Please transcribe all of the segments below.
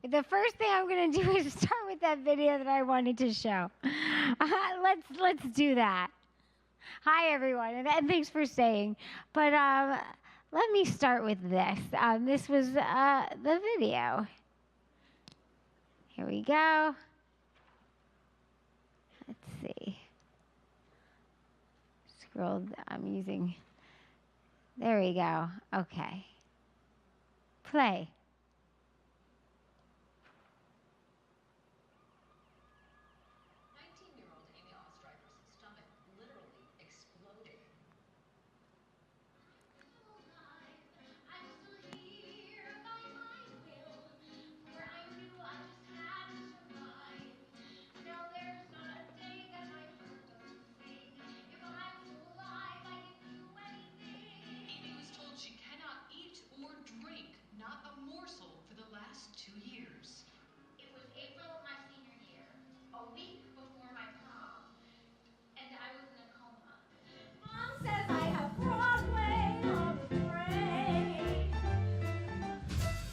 The first thing I'm going to do is start with that video that I wanted to show. Let's do that. Hi, everyone, and thanks for staying. But let me start with this. This was the video. Here we go. Let's see. Scroll. I'm using. There we go. Okay. Play. 19-year-old Amy Ostriker's stomach literally exploded. I'm still here by my will, where I knew I just had to survive. No, there's not a day that my heart doesn't sing. If I'm still alive, I can do anything. Amy was told she cannot eat or drink, not a morsel, for the last 2 years. It was April of my senior year, a week before my prom, and I was in a coma. Mom says I have Broadway on the brain.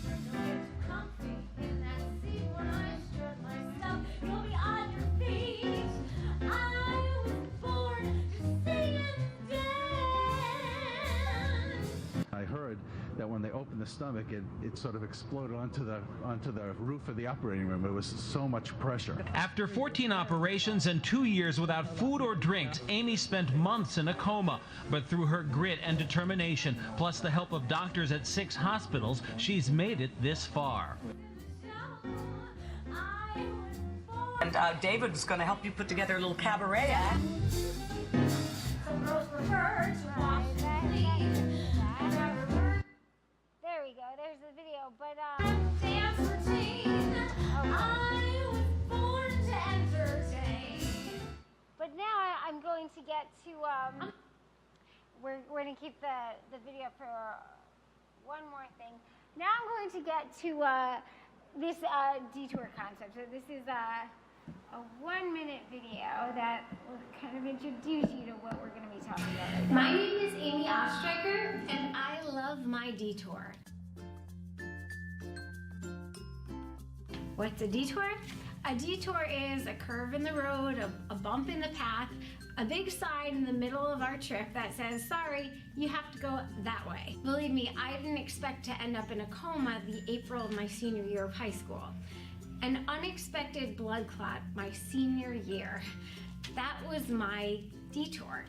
Don't get too comfy in that seat when I strut myself. You'll be on your feet. I was born to sing and dance. I heard that when they opened the stomach, it sort of exploded onto the roof of the operating room. It was so much pressure. After 14 operations and 2 years without food or drinks, Amy spent months in a coma. But through her grit and determination, plus the help of doctors at 6 hospitals, she's made it this far. And David's going to help you put together a little cabaret act. Some girls prefer to watch and leave. There we go. There's the video. But Dance routine. I was born to entertain. But now I'm going to get to. We're going to keep the video for one more thing. Now I'm going to get to this detour concept. So this is a 1-minute video that will kind of introduce you to what we're going to be talking about right now. My name is Amy Ostriker, and I love my detour. What's a detour? A detour is a curve in the road, a bump in the path, a big sign in the middle of our trip that says, sorry, you have to go that way. Believe me, I didn't expect to end up in a coma the April of my senior year of high school. An unexpected blood clot my senior year. That was my detour.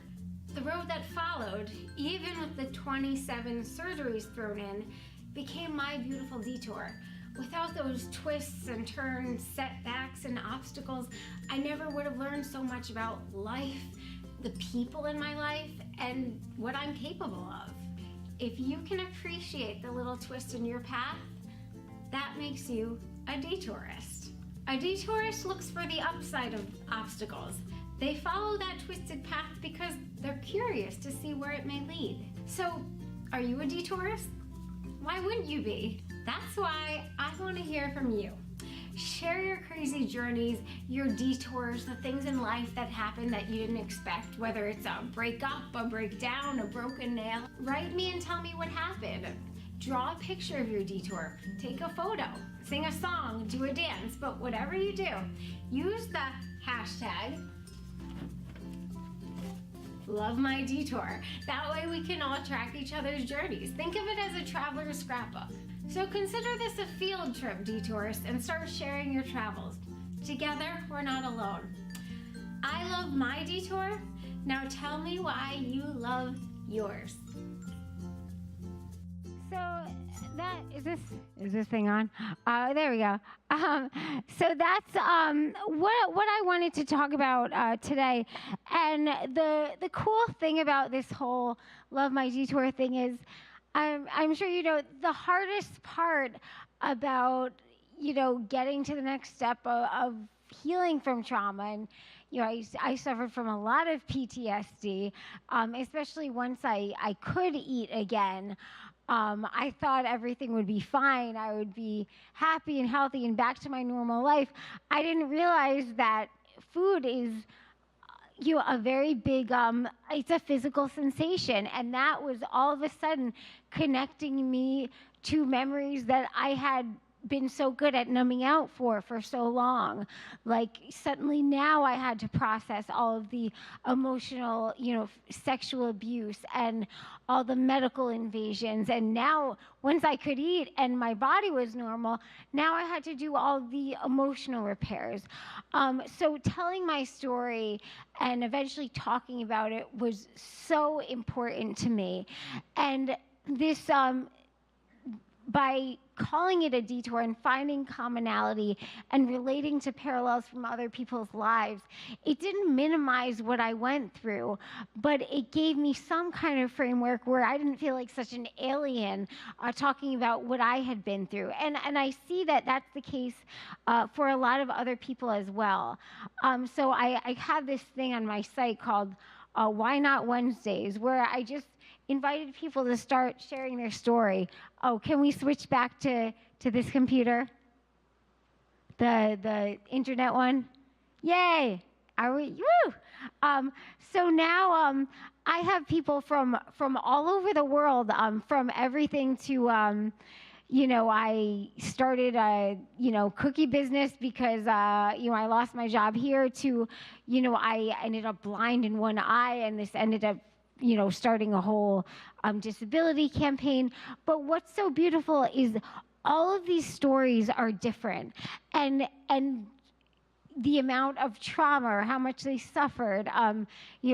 The road that followed, even with the 27 surgeries thrown in, became my beautiful detour. Without those twists and turns, setbacks and obstacles, I never would have learned so much about life, the people in my life, and what I'm capable of. If you can appreciate the little twist in your path, that makes you a detourist. A detourist looks for the upside of obstacles. They follow that twisted path because they're curious to see where it may lead. So, are you a detourist? Why wouldn't you be? That's why I want to hear from you. Share your crazy journeys, your detours, the things in life that happen that you didn't expect, whether it's a breakup, a breakdown, a broken nail. Write me and tell me what happened. Draw a picture of your detour, take a photo, sing a song, do a dance, but whatever you do, use the hashtag #LoveMyDetour. That way we can all track each other's journeys. Think of it as a traveler's scrapbook. So consider this a field trip, detourist, and start sharing your travels. Together, we're not alone. I love my detour. Now tell me why you love yours. So that is this thing on? There we go. So that's what I wanted to talk about today. And the cool thing about this whole Love My Detour thing is, I'm sure you know the hardest part about getting to the next step of healing from trauma. And I suffered from a lot of PTSD, especially once I could eat again. I thought everything would be fine. I would be happy and healthy and back to my normal life. I didn't realize that food is a very big, it's a physical sensation. And that was all of a sudden connecting me to memories that I had been so good at numbing out for so long. Like suddenly now I had to process all of the emotional, sexual abuse and all the medical invasions. And now once I could eat and my body was normal, now I had to do all the emotional repairs. So telling my story and eventually talking about it was so important to me. And this, by calling it a detour and finding commonality and relating to parallels from other people's lives, it didn't minimize what I went through, but it gave me some kind of framework where I didn't feel like such an alien talking about what I had been through. And I see that that's the case for a lot of other people as well. So I have this thing on my site called Why Not Wednesdays, where I just invited people to start sharing their story. Oh, can we switch back to this computer? The internet one? Yay! Are we? Woo! So now I have people from all over the world, from everything to I started a, cookie business because, I lost my job here to, I ended up blind in one eye, and this ended up starting a whole disability campaign. But what's so beautiful is all of these stories are different, and the amount of trauma or how much they suffered.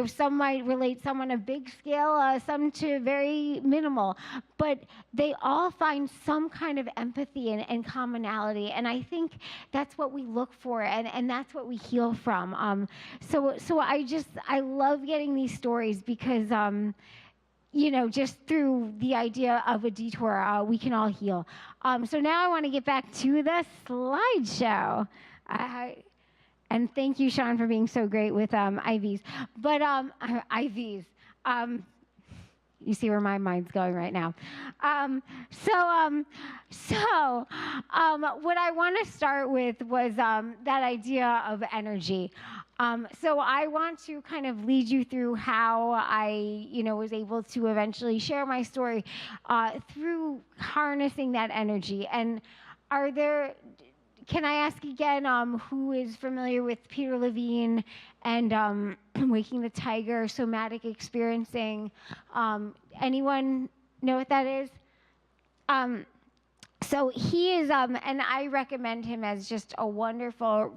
Some might relate some on a big scale, some to very minimal, but they all find some kind of empathy and commonality. And I think that's what we look for, and that's what we heal from. So I love getting these stories because, just through the idea of a detour, we can all heal. So now I want to get back to the slideshow. And thank you, Sean, for being so great with IVs. But IVs, you see where my mind's going right now. What I want to start with was that idea of energy. So I want to kind of lead you through how I, was able to eventually share my story through harnessing that energy. And can I ask again, who is familiar with Peter Levine and Waking the Tiger, somatic experiencing? Anyone know what that is? So he is, and I recommend him as just a wonderful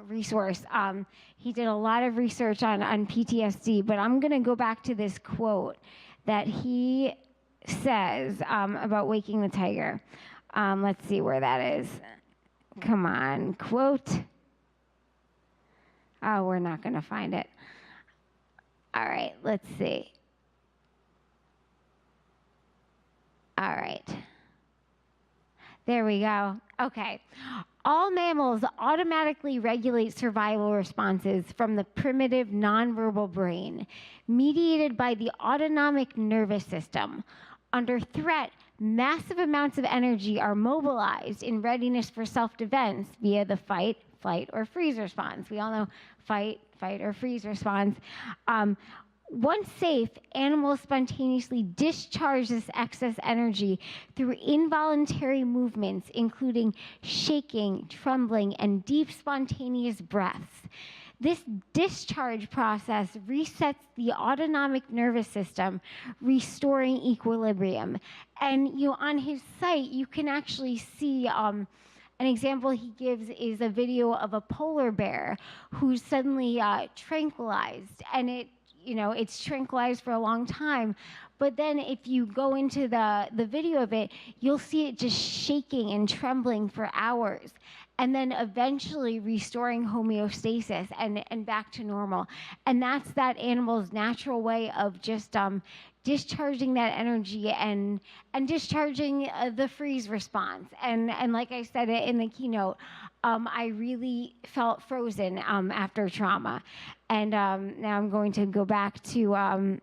resource. He did a lot of research on PTSD, but I'm going to go back to this quote that he says about Waking the Tiger. Let's see where that is. Come on, quote. Oh, we're not going to find it. All right, let's see. All right. There we go. Okay. All mammals automatically regulate survival responses from the primitive nonverbal brain, mediated by the autonomic nervous system. Under threat, massive amounts of energy are mobilized in readiness for self-defense via the fight, flight, or freeze response. We all know fight, or freeze response. Once safe, animals spontaneously discharge this excess energy through involuntary movements, including shaking, trembling, and deep spontaneous breaths. This discharge process resets the autonomic nervous system, restoring equilibrium. And on his site, you can actually see an example he gives is a video of a polar bear who's suddenly tranquilized, and it's tranquilized for a long time. But then if you go into the video of it, you'll see it just shaking and trembling for hours, and then eventually restoring homeostasis and back to normal. And that's that animal's natural way of just discharging that energy and discharging the freeze response. And like I said in the keynote, I really felt frozen after trauma. And now I'm going to go back to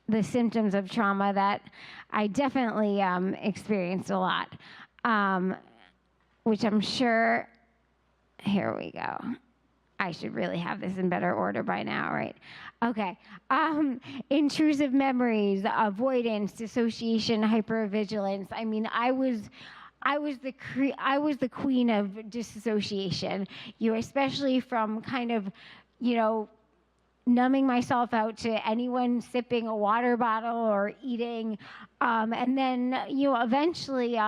the symptoms of trauma that I definitely experienced a lot. Which I'm sure, here we go. I should really have this in better order by now, right? Okay. Intrusive memories, avoidance, dissociation, hypervigilance. I mean, I was I was the queen of disassociation. Especially from kind of, numbing myself out to anyone sipping a water bottle or eating, and then eventually.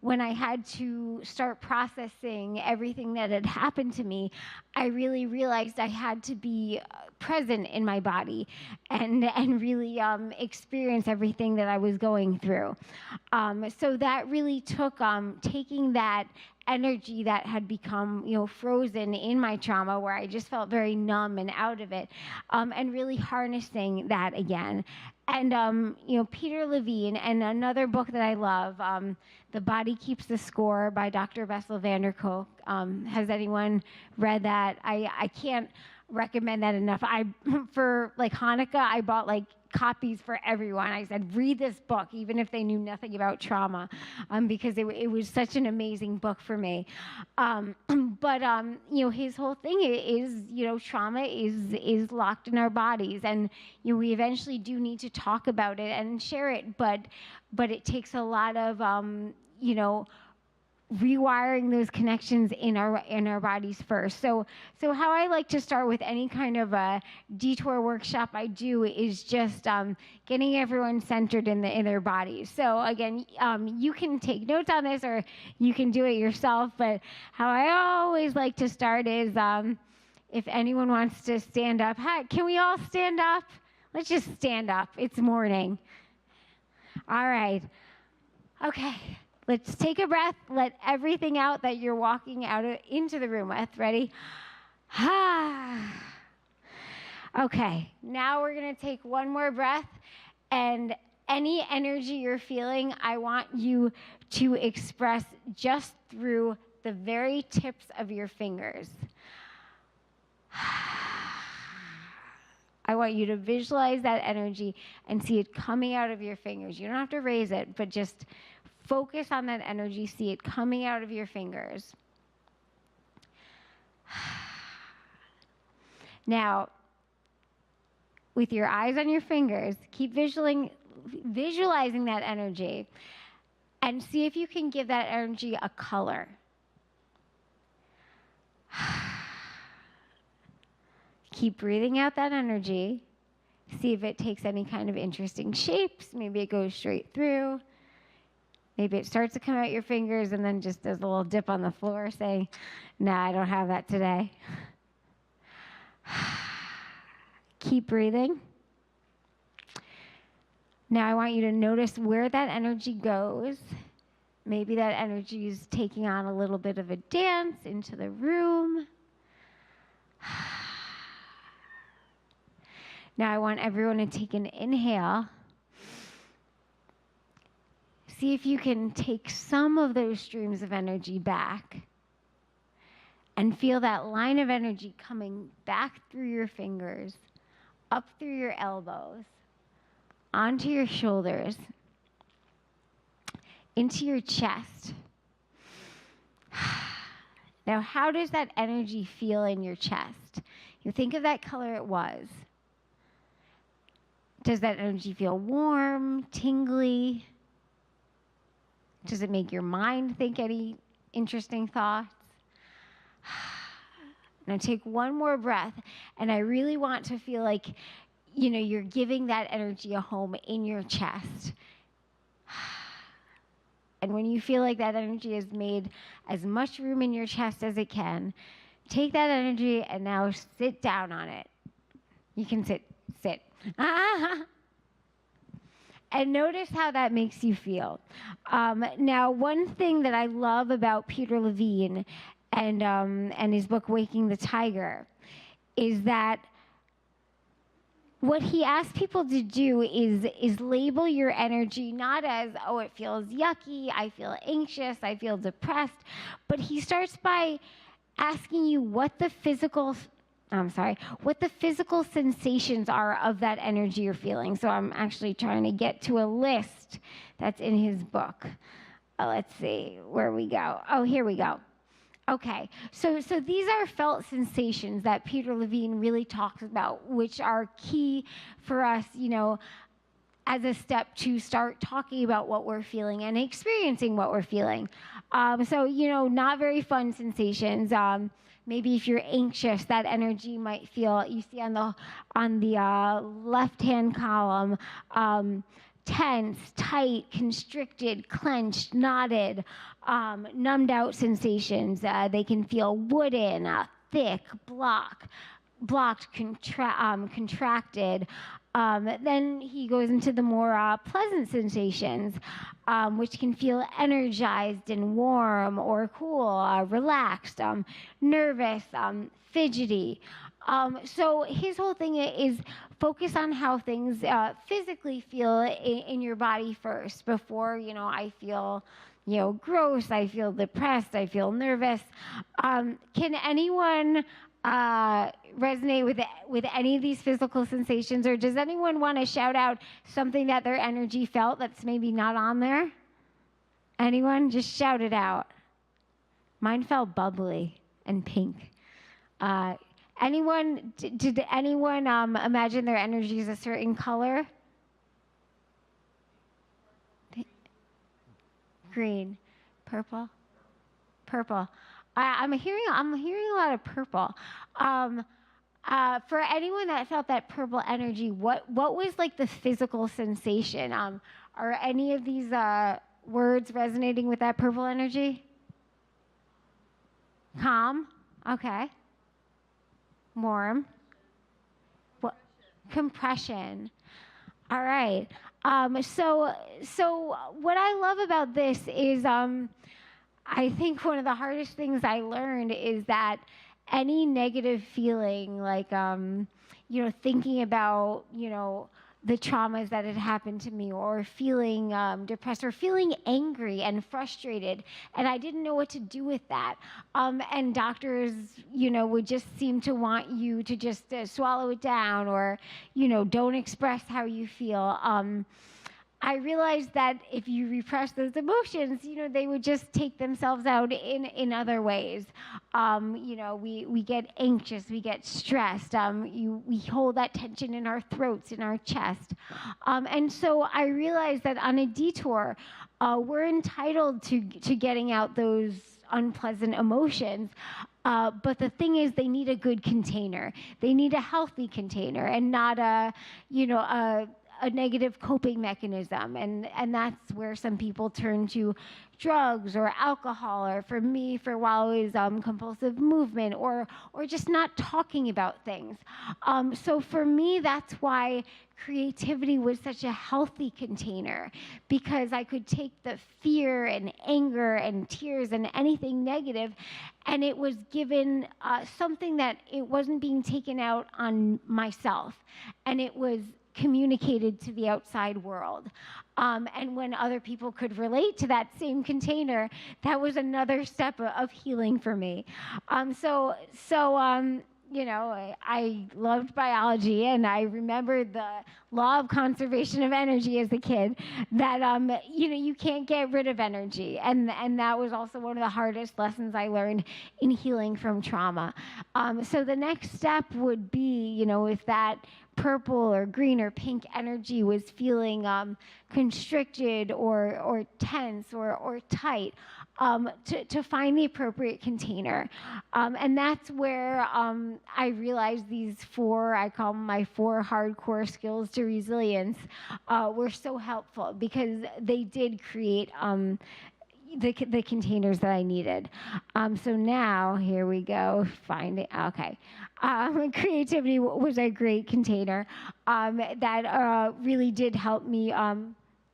When I had to start processing everything that had happened to me, I really realized I had to be present in my body and really experience everything that I was going through. So that really took taking that energy that had become frozen in my trauma, where I just felt very numb and out of it, and really harnessing that again. And Peter Levine, and another book that I love, The Body Keeps the Score by Dr. Bessel van der Kolk. Has anyone read that? I can't recommend that enough. For like Hanukkah, I bought like copies for everyone. I said, read this book, even if they knew nothing about trauma, because it was such an amazing book for me. But his whole thing is, trauma is locked in our bodies, and we eventually do need to talk about it and share it, but it takes a lot of rewiring those connections in our bodies first. So how I like to start with any kind of a detour workshop I do is just getting everyone centered in their bodies. So again, you can take notes on this or you can do it yourself, but how I always like to start is if anyone wants to stand up. Hi, can we all stand up? Let's just stand up. It's morning. All right. Okay. Let's take a breath. Let everything out that you're walking into the room with. Ready? Okay, now we're going to take one more breath. And any energy you're feeling, I want you to express just through the very tips of your fingers. I want you to visualize that energy and see it coming out of your fingers. You don't have to raise it, but just focus on that energy, see it coming out of your fingers. Now, with your eyes on your fingers, keep visualizing that energy and see if you can give that energy a color. Keep breathing out that energy. See if it takes any kind of interesting shapes. Maybe it goes straight through. Maybe it starts to come out your fingers and then just does a little dip on the floor saying, nah, I don't have that today. Keep breathing. Now I want you to notice where that energy goes. Maybe that energy is taking on a little bit of a dance into the room. Now I want everyone to take an inhale. See if you can take some of those streams of energy back and feel that line of energy coming back through your fingers, up through your elbows, onto your shoulders, into your chest. Now, how does that energy feel in your chest? You think of that color it was. Does that energy feel warm, tingly? Does it make your mind think any interesting thoughts? Now take one more breath, and I really want to feel like, you're giving that energy a home in your chest. And when you feel like that energy has made as much room in your chest as it can, take that energy and now sit down on it. You can sit. And notice how that makes you feel. Now, one thing that I love about Peter Levine and his book, Waking the Tiger, is that what he asks people to do is label your energy not as, oh, it feels yucky, I feel anxious, I feel depressed, but he starts by asking you what the physical sensations are of that energy you're feeling. So I'm actually trying to get to a list that's in his book. Let's see where we go. Oh, here we go. Okay, so these are felt sensations that Peter Levine really talks about, which are key for us, as a step to start talking about what we're feeling and experiencing what we're feeling. So, not very fun sensations. Maybe if you're anxious, that energy might feel, you see on the left-hand column, tense, tight, constricted, clenched, knotted, numbed out sensations. They can feel wooden, thick, blocked, contracted. Then he goes into the more pleasant sensations, which can feel energized and warm or cool, relaxed, nervous, fidgety. So his whole thing is focus on how things physically feel in your body first before, I feel, gross, I feel depressed, I feel nervous. Can anyone resonate with any of these physical sensations, or does anyone want to shout out something that their energy felt that's maybe not on there? Anyone? Just shout it out. Mine felt bubbly and pink. Anyone? Did anyone imagine their energy is a certain color? Green, purple. I'm hearing a lot of purple. For anyone that felt that purple energy, what was like the physical sensation? Are any of these words resonating with that purple energy? Calm. Okay. Warm. What? Compression. All right. So what I love about this is I think one of the hardest things I learned is that any negative feeling, like, thinking about, the traumas that had happened to me, or feeling depressed, or feeling angry and frustrated, and I didn't know what to do with that. And doctors, would just seem to want you to just swallow it down, or, don't express how you feel. I realized that if you repress those emotions, they would just take themselves out in other ways. We get anxious, we get stressed. We hold that tension in our throats, in our chest. And so I realized that on a detour, we're entitled to getting out those unpleasant emotions. But the thing is, they need a good container. They need a healthy container, and not a negative coping mechanism, and that's where some people turn to drugs or alcohol, or for me, for a while, it was compulsive movement, or just not talking about things. So for me, that's why creativity was such a healthy container, because I could take the fear and anger and tears and anything negative, and it was given something that it wasn't being taken out on myself, and it was communicated to the outside world. And when other people could relate to that same container, that was another step of healing for me. I loved biology, and I remembered the law of conservation of energy as a kid, that, you can't get rid of energy. And that was also one of the hardest lessons I learned in healing from trauma. So the next step would be, if that purple or green or pink energy was feeling constricted or tense or tight, to find the appropriate container. And that's where I realized these I call them my 4 hardcore skills to resilience, were so helpful, because they did create the containers that I needed. So now, here we go, find it, okay. Creativity was a great container that really did help me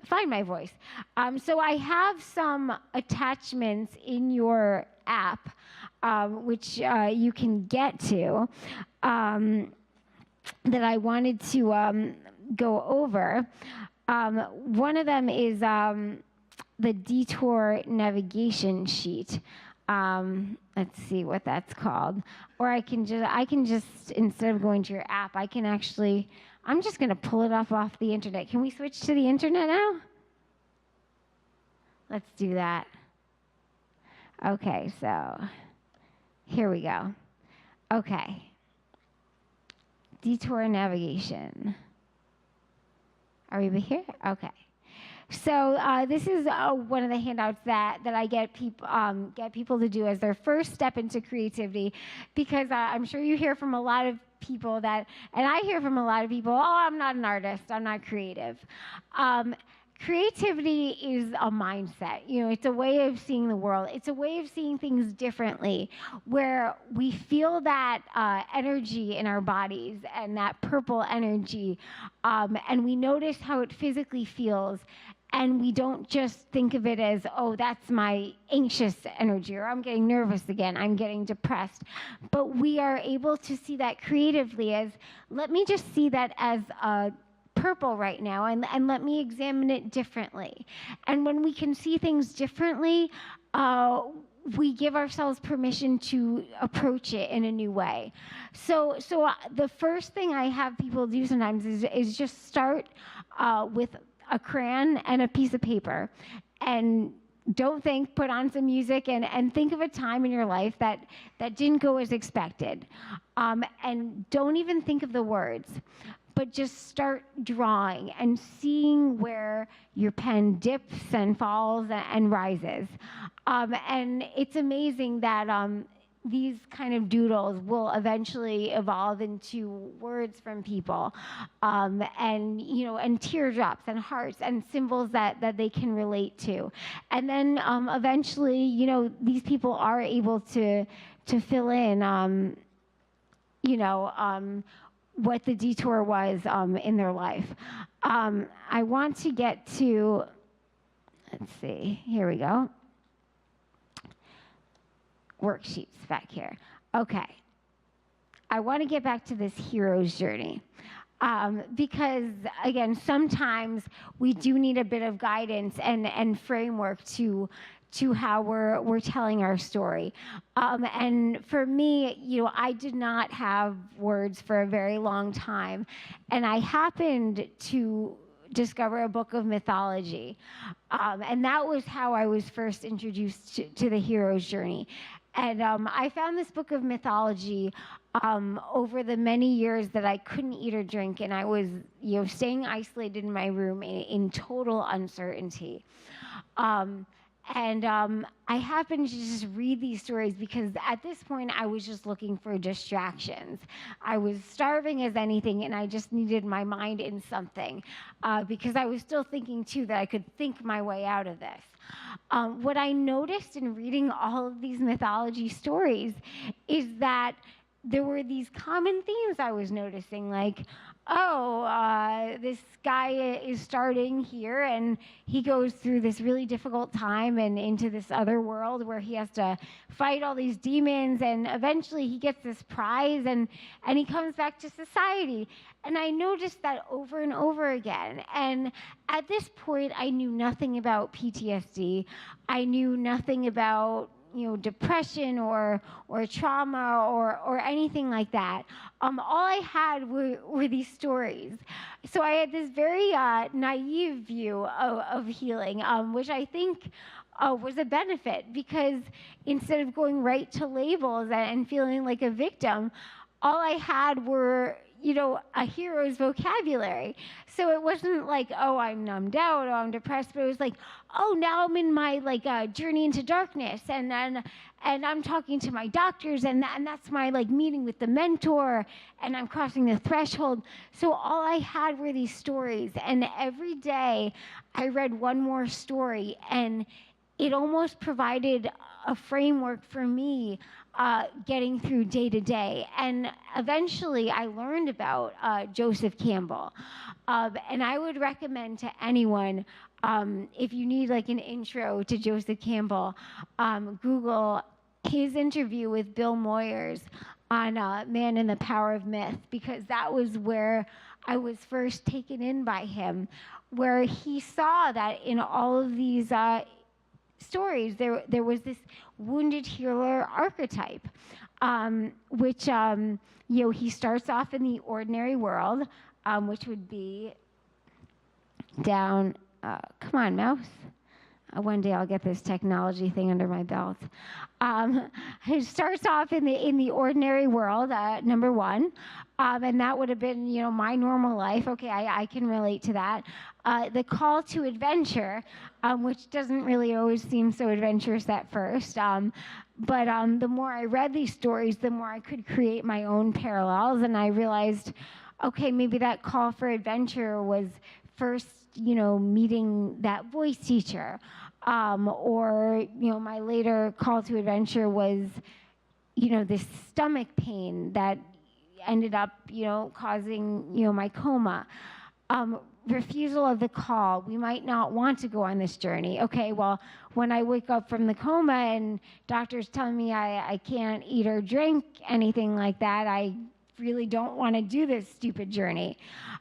find my voice. So I have some attachments in your app, which you can get to, that I wanted to go over. One of them is the detour navigation sheet. Let's see what that's called. Or I can just, instead of going to your app, I'm just going to pull it off the internet. Can we switch to the internet now? Let's do that. Okay, so here we go. Okay. Detour navigation. Are we here? Okay. So this is one of the handouts that I get people to do as their first step into creativity, because I'm sure you hear from a lot of people that, and I hear from a lot of people, oh, I'm not an artist, I'm not creative. Creativity is a mindset. It's a way of seeing the world. It's a way of seeing things differently, where we feel that energy in our bodies and that purple energy, and we notice how it physically feels. And we don't just think of it as, oh, that's my anxious energy, or I'm getting nervous again, I'm getting depressed. But we are able to see that creatively as, let me just see that as purple right now, and let me examine it differently. And when we can see things differently, we give ourselves permission to approach it in a new way. So the first thing I have people do sometimes is just start with a crayon and a piece of paper, and don't think, put on some music, and think of a time in your life that didn't go as expected. And don't even think of the words, but just start drawing and seeing where your pen dips and falls and rises. And it's amazing that these kind of doodles will eventually evolve into words from people, and teardrops and hearts and symbols that they can relate to. And then eventually, these people are able to fill in, what the detour was in their life. I want to get to, let's see, here we go. Worksheets back here. Okay. I want to get back to this hero's journey. Because, again, sometimes we do need a bit of guidance and framework to how we're telling our story. And for me, I did not have words for a very long time. And I happened to discover a book of mythology. And that was how I was first introduced to the hero's journey. And I found this book of mythology over the many years that I couldn't eat or drink, and I was, staying isolated in my room in total uncertainty. I happened to just read these stories because at this point I was just looking for distractions. I was starving as anything, and I just needed my mind in something, because I was still thinking too that I could think my way out of this. What I noticed in reading all of these mythology stories is that there were these common themes I was noticing, like, this guy is starting here, and he goes through this really difficult time and into this other world where he has to fight all these demons, and eventually he gets this prize, and he comes back to society. And I noticed that over and over again. And at this point, I knew nothing about PTSD. I knew nothing about depression or trauma or anything like that. All I had were these stories. So I had this very naive view of healing, which I think was a benefit, because instead of going right to labels and feeling like a victim, all I had were a hero's vocabulary. So it wasn't like, oh, I'm numbed out, or I'm depressed, but it was like, oh, now I'm in my journey into darkness, and I'm talking to my doctors, and that's my meeting with the mentor, and I'm crossing the threshold. So all I had were these stories, and every day I read one more story, and it almost provided a framework for me getting through day to day. And eventually I learned about Joseph Campbell. And I would recommend to anyone, if you need an intro to Joseph Campbell, Google his interview with Bill Moyers on Man and the Power of Myth, because that was where I was first taken in by him, where he saw that in all of these stories, there was this wounded healer archetype, which he starts off in the ordinary world, which would be down. Come on, mouse. One day I'll get this technology thing under my belt. It starts off in the ordinary world, number one, and that would have been, my normal life. Okay, I can relate to that. The call to adventure, which doesn't really always seem so adventurous at first, but the more I read these stories, the more I could create my own parallels, and I realized, okay, maybe that call for adventure was first, meeting that voice teacher. Or, my later call to adventure was, this stomach pain that ended up, causing, my coma. Refusal of the call. We might not want to go on this journey. Okay, well, when I wake up from the coma and doctors tell me I can't eat or drink anything like that, I really don't want to do this stupid journey.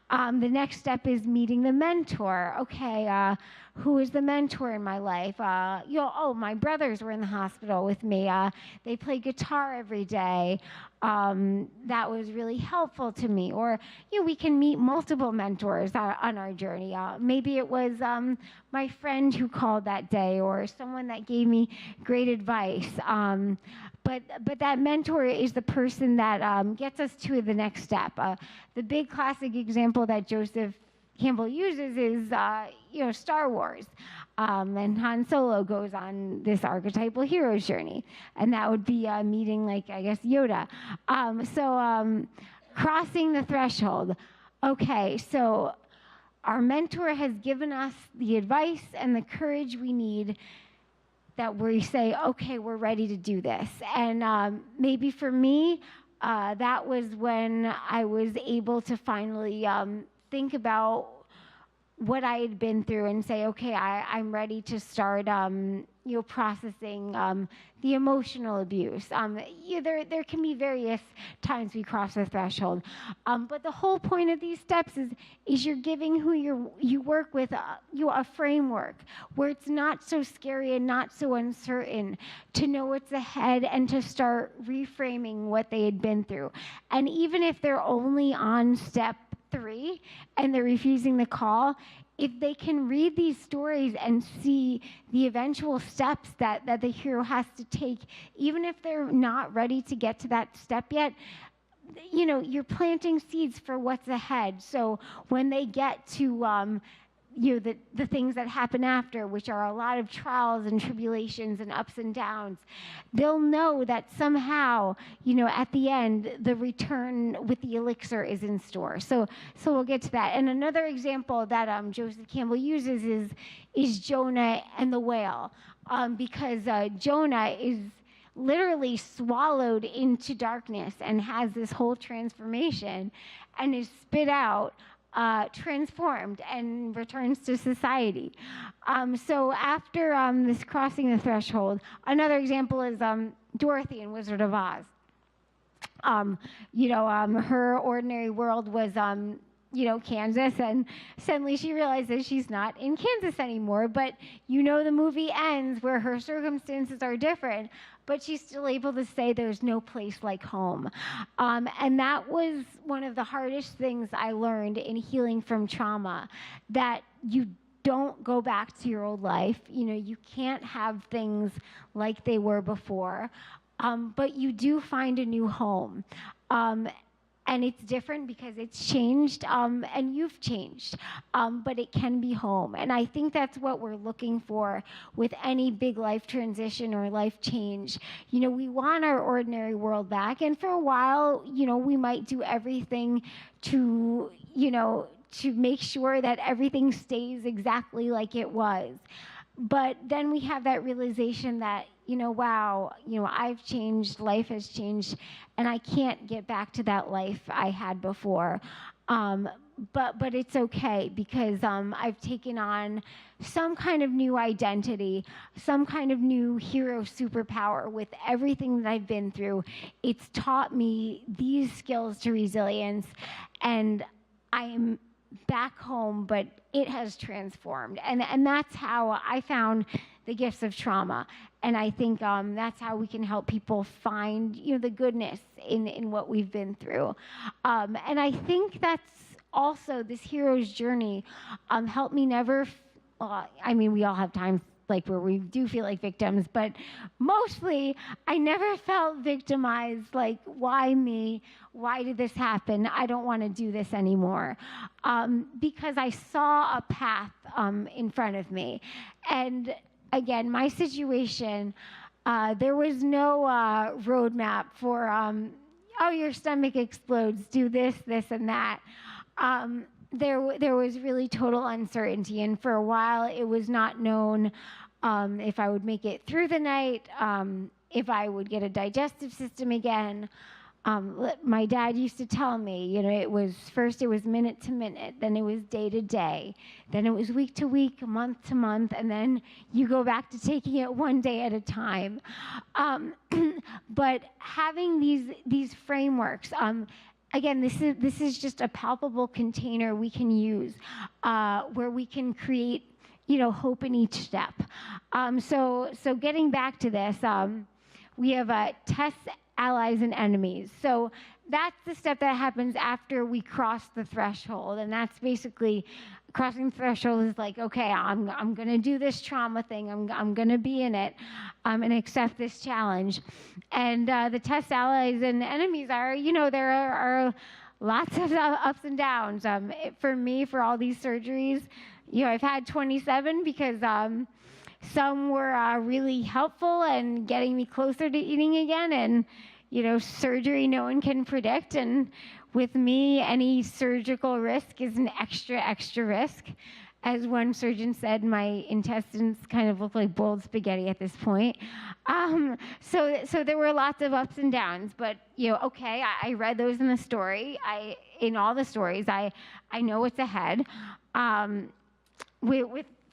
The next step is meeting the mentor. Okay, who is the mentor in my life? My brothers were in the hospital with me. They play guitar every day. That was really helpful to me. Or, we can meet multiple mentors on our journey. Maybe it was my friend who called that day, or someone that gave me great advice. But that mentor is the person that gets us to the next step. The big classic example that Joseph Campbell uses is, Star Wars. And Han Solo goes on this archetypal hero's journey. And that would be meeting, Yoda. Crossing the threshold. Okay, so our mentor has given us the advice and the courage we need that we say, okay, we're ready to do this. And maybe for me, that was when I was able to finally think about what I had been through and say, okay, I'm ready to start, processing the emotional abuse. There can be various times we cross the threshold, but the whole point of these steps is you're giving who you work with a framework where it's not so scary and not so uncertain to know what's ahead and to start reframing what they had been through. And even if they're only on step 3 and they're refusing the call, if they can read these stories and see the eventual steps that the hero has to take, even if they're not ready to get to that step yet, you're planting seeds for what's ahead. So when they get to the things that happen after, which are a lot of trials and tribulations and ups and downs, they'll know that somehow, at the end, the return with the elixir is in store. So we'll get to that. And another example that Joseph Campbell uses is Jonah and the whale, because Jonah is literally swallowed into darkness and has this whole transformation and is spit out, transformed, and returns to society. So after this crossing the threshold, another example is Dorothy in Wizard of Oz. Her ordinary world was Kansas, and suddenly she realizes she's not in Kansas anymore, but the movie ends where her circumstances are different, but she's still able to say there's no place like home. And that was one of the hardest things I learned in healing from trauma, that you don't go back to your old life. You can't have things like they were before, but you do find a new home. And it's different because it's changed, and you've changed, but it can be home. And I think that's what we're looking for with any big life transition or life change. We want our ordinary world back, and for a while, we might do everything to make sure that everything stays exactly like it was. But then we have that realization that, wow, I've changed, life has changed, and I can't get back to that life I had before. But it's okay, because I've taken on some kind of new identity, some kind of new hero superpower with everything that I've been through. It's taught me these skills to resilience, and I'm back home, but it has transformed. And that's how I found the gifts of trauma. And I think that's how we can help people find, the goodness in what we've been through. And I think that's also this hero's journey helped me never, we all have times like where we do feel like victims, but mostly I never felt victimized. Like, why me? Why did this happen? I don't want to do this anymore, because I saw a path in front of me. And again, my situation, there was no roadmap for, oh, your stomach explodes, do this, this, and that. There was really total uncertainty, and for a while it was not known if I would make it through the night, if I would get a digestive system again. My dad used to tell me, you know, it was minute to minute, then it was day to day, then it was week to week, month to month, and then you go back to taking it one day at a time. But having these frameworks, again, this is just a palpable container we can use where we can create, you know, hope in each step. So getting back to this, we have tests, allies, and enemies. So that's the step that happens after we cross the threshold, and that's basically crossing the threshold is like, okay, I'm going to do this trauma thing. I'm going to be in it and accept this challenge. And the test, allies, and enemies are, you know, there are lots of ups and downs. For me, for all these surgeries, you know, I've had 27 because some were really helpful and getting me closer to eating again. And, you know, surgery no one can predict. And with me, any surgical risk is an extra risk. As one surgeon said, my intestines kind of look like boiled spaghetti at this point. So there were lots of ups and downs, but, you know, okay, I read those in the story. In all the stories, I know what's ahead.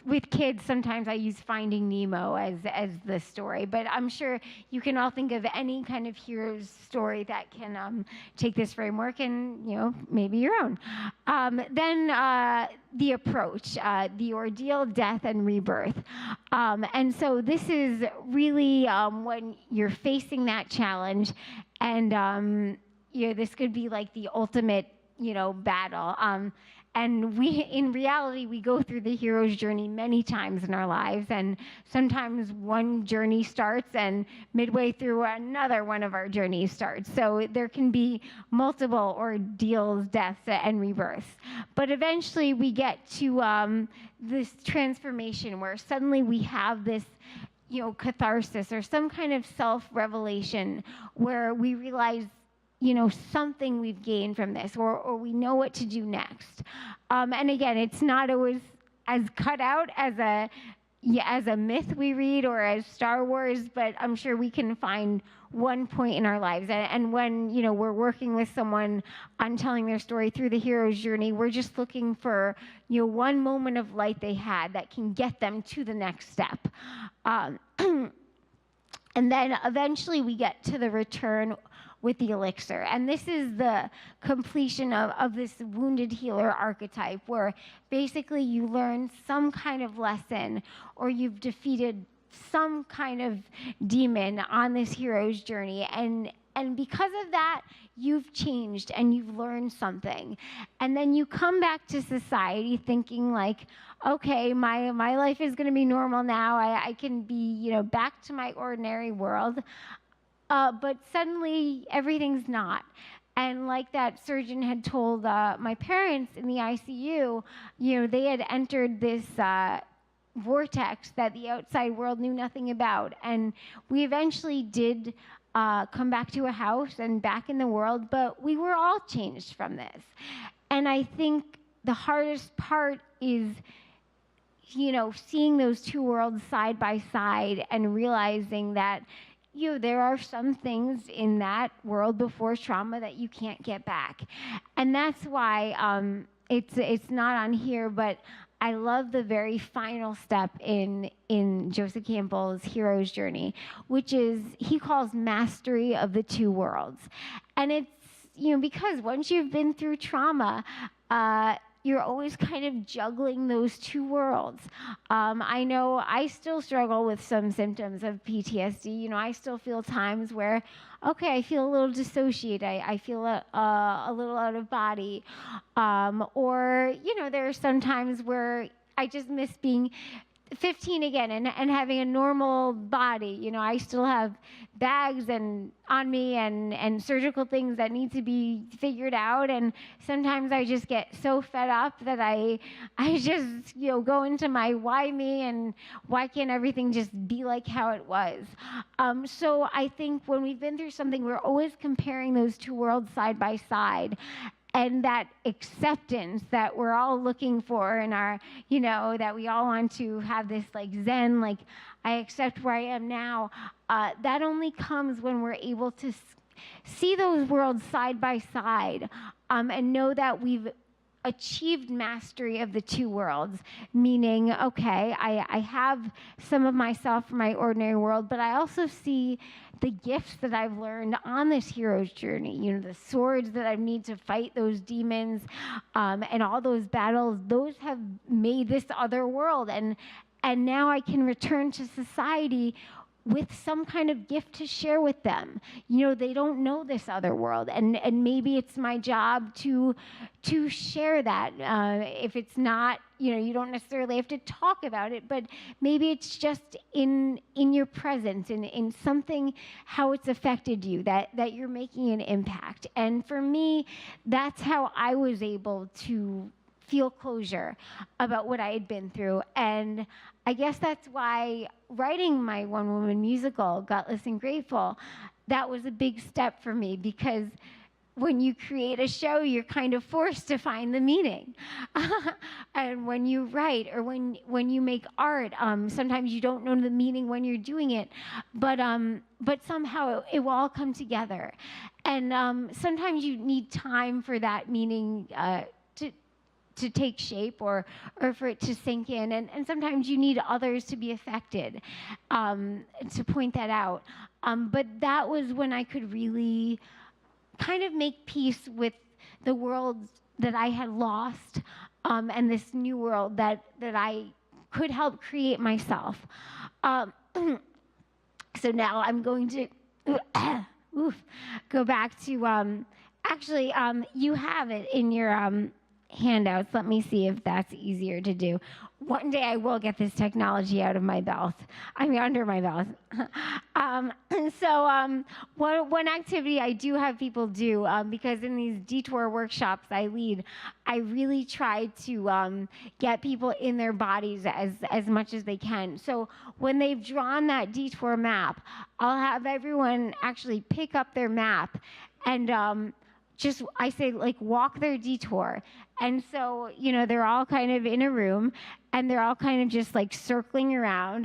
With kids, sometimes I use Finding Nemo as the story, but I'm sure you can all think of any kind of hero's story that can take this framework and, you know, maybe your own. Then the approach, the ordeal, death, and rebirth. And so this is really when you're facing that challenge, and you know, this could be like the ultimate, you know, battle. And in reality, we go through the hero's journey many times in our lives, and sometimes one journey starts and midway through another one of our journeys starts. So there can be multiple ordeals, deaths, and rebirths. But eventually we get to this transformation where suddenly we have this, you know, catharsis or some kind of self-revelation where we realize, you know, something we've gained from this, or we know what to do next. And again, it's not always as cut out as a myth we read or as Star Wars, but I'm sure we can find one point in our lives. And when, you know, we're working with someone on telling their story through the hero's journey, we're just looking for, you know, one moment of light they had that can get them to the next step. And then eventually we get to the return with the elixir. And this is the completion of this wounded healer archetype, where basically you learn some kind of lesson or you've defeated some kind of demon on this hero's journey. And because of that, you've changed and you've learned something. And then you come back to society thinking like, okay, my life is going to be normal now. I can be, you know, back to my ordinary world. But suddenly everything's not. And like that surgeon had told my parents in the ICU, you know, they had entered this vortex that the outside world knew nothing about. And we eventually did come back to a house and back in the world, but we were all changed from this. And I think the hardest part is, you know, seeing those two worlds side by side and realizing that, you know, there are some things in that world before trauma that you can't get back. And that's why it's not on here, but I love the very final step in Joseph Campbell's hero's journey, which is he calls mastery of the two worlds. And it's, you know, because once you've been through trauma, you're always kind of juggling those two worlds. I know I still struggle with some symptoms of PTSD. You know, I still feel times where, okay, I feel a little dissociated. I feel a little out of body. Or, you know, there are some times where I just miss being 15 again and having a normal body. You know, I still have bags and on me and surgical things that need to be figured out. And sometimes I just get so fed up that I just, you know, go into my why me and why can't everything just be like how it was. So I think when we've been through something, we're always comparing those two worlds side by side. And that acceptance that we're all looking for in our, you know, that we all want to have this like Zen, like I accept where I am now, that only comes when we're able to see those worlds side by side, and know that we've achieved mastery of the two worlds, meaning, okay, I have some of myself from my ordinary world, but I also see the gifts that I've learned on this hero's journey, you know, the swords that I need to fight those demons, and all those battles, those have made this other world. And now I can return to society with some kind of gift to share with them. You know, they don't know this other world, and maybe it's my job to share that. If it's not, you know, you don't necessarily have to talk about it, but maybe it's just in your presence, in something, how it's affected you, that you're making an impact. And for me, that's how I was able to feel closure about what I had been through. And I guess that's why writing my one-woman musical, Gutless and Grateful, that was a big step for me, because when you create a show, you're kind of forced to find the meaning. And when you write or when you make art, sometimes you don't know the meaning when you're doing it, but somehow it will all come together. And sometimes you need time for that meaning to take shape or for it to sink in. And sometimes you need others to be affected, to point that out. But that was when I could really kind of make peace with the world that I had lost, and this new world that I could help create myself. So now I'm going to go back to, actually, you have it in your handouts. Let me see if that's easier to do. One day I will get this technology out of my belt. I mean, under my belt. One activity I do have people do, because in these detour workshops I lead, I really try to get people in their bodies as much as they can. So when they've drawn that detour map, I'll have everyone actually pick up their map and just, I say, like, walk their detour. And so, you know, they're all kind of in a room, and they're all kind of just, like, circling around,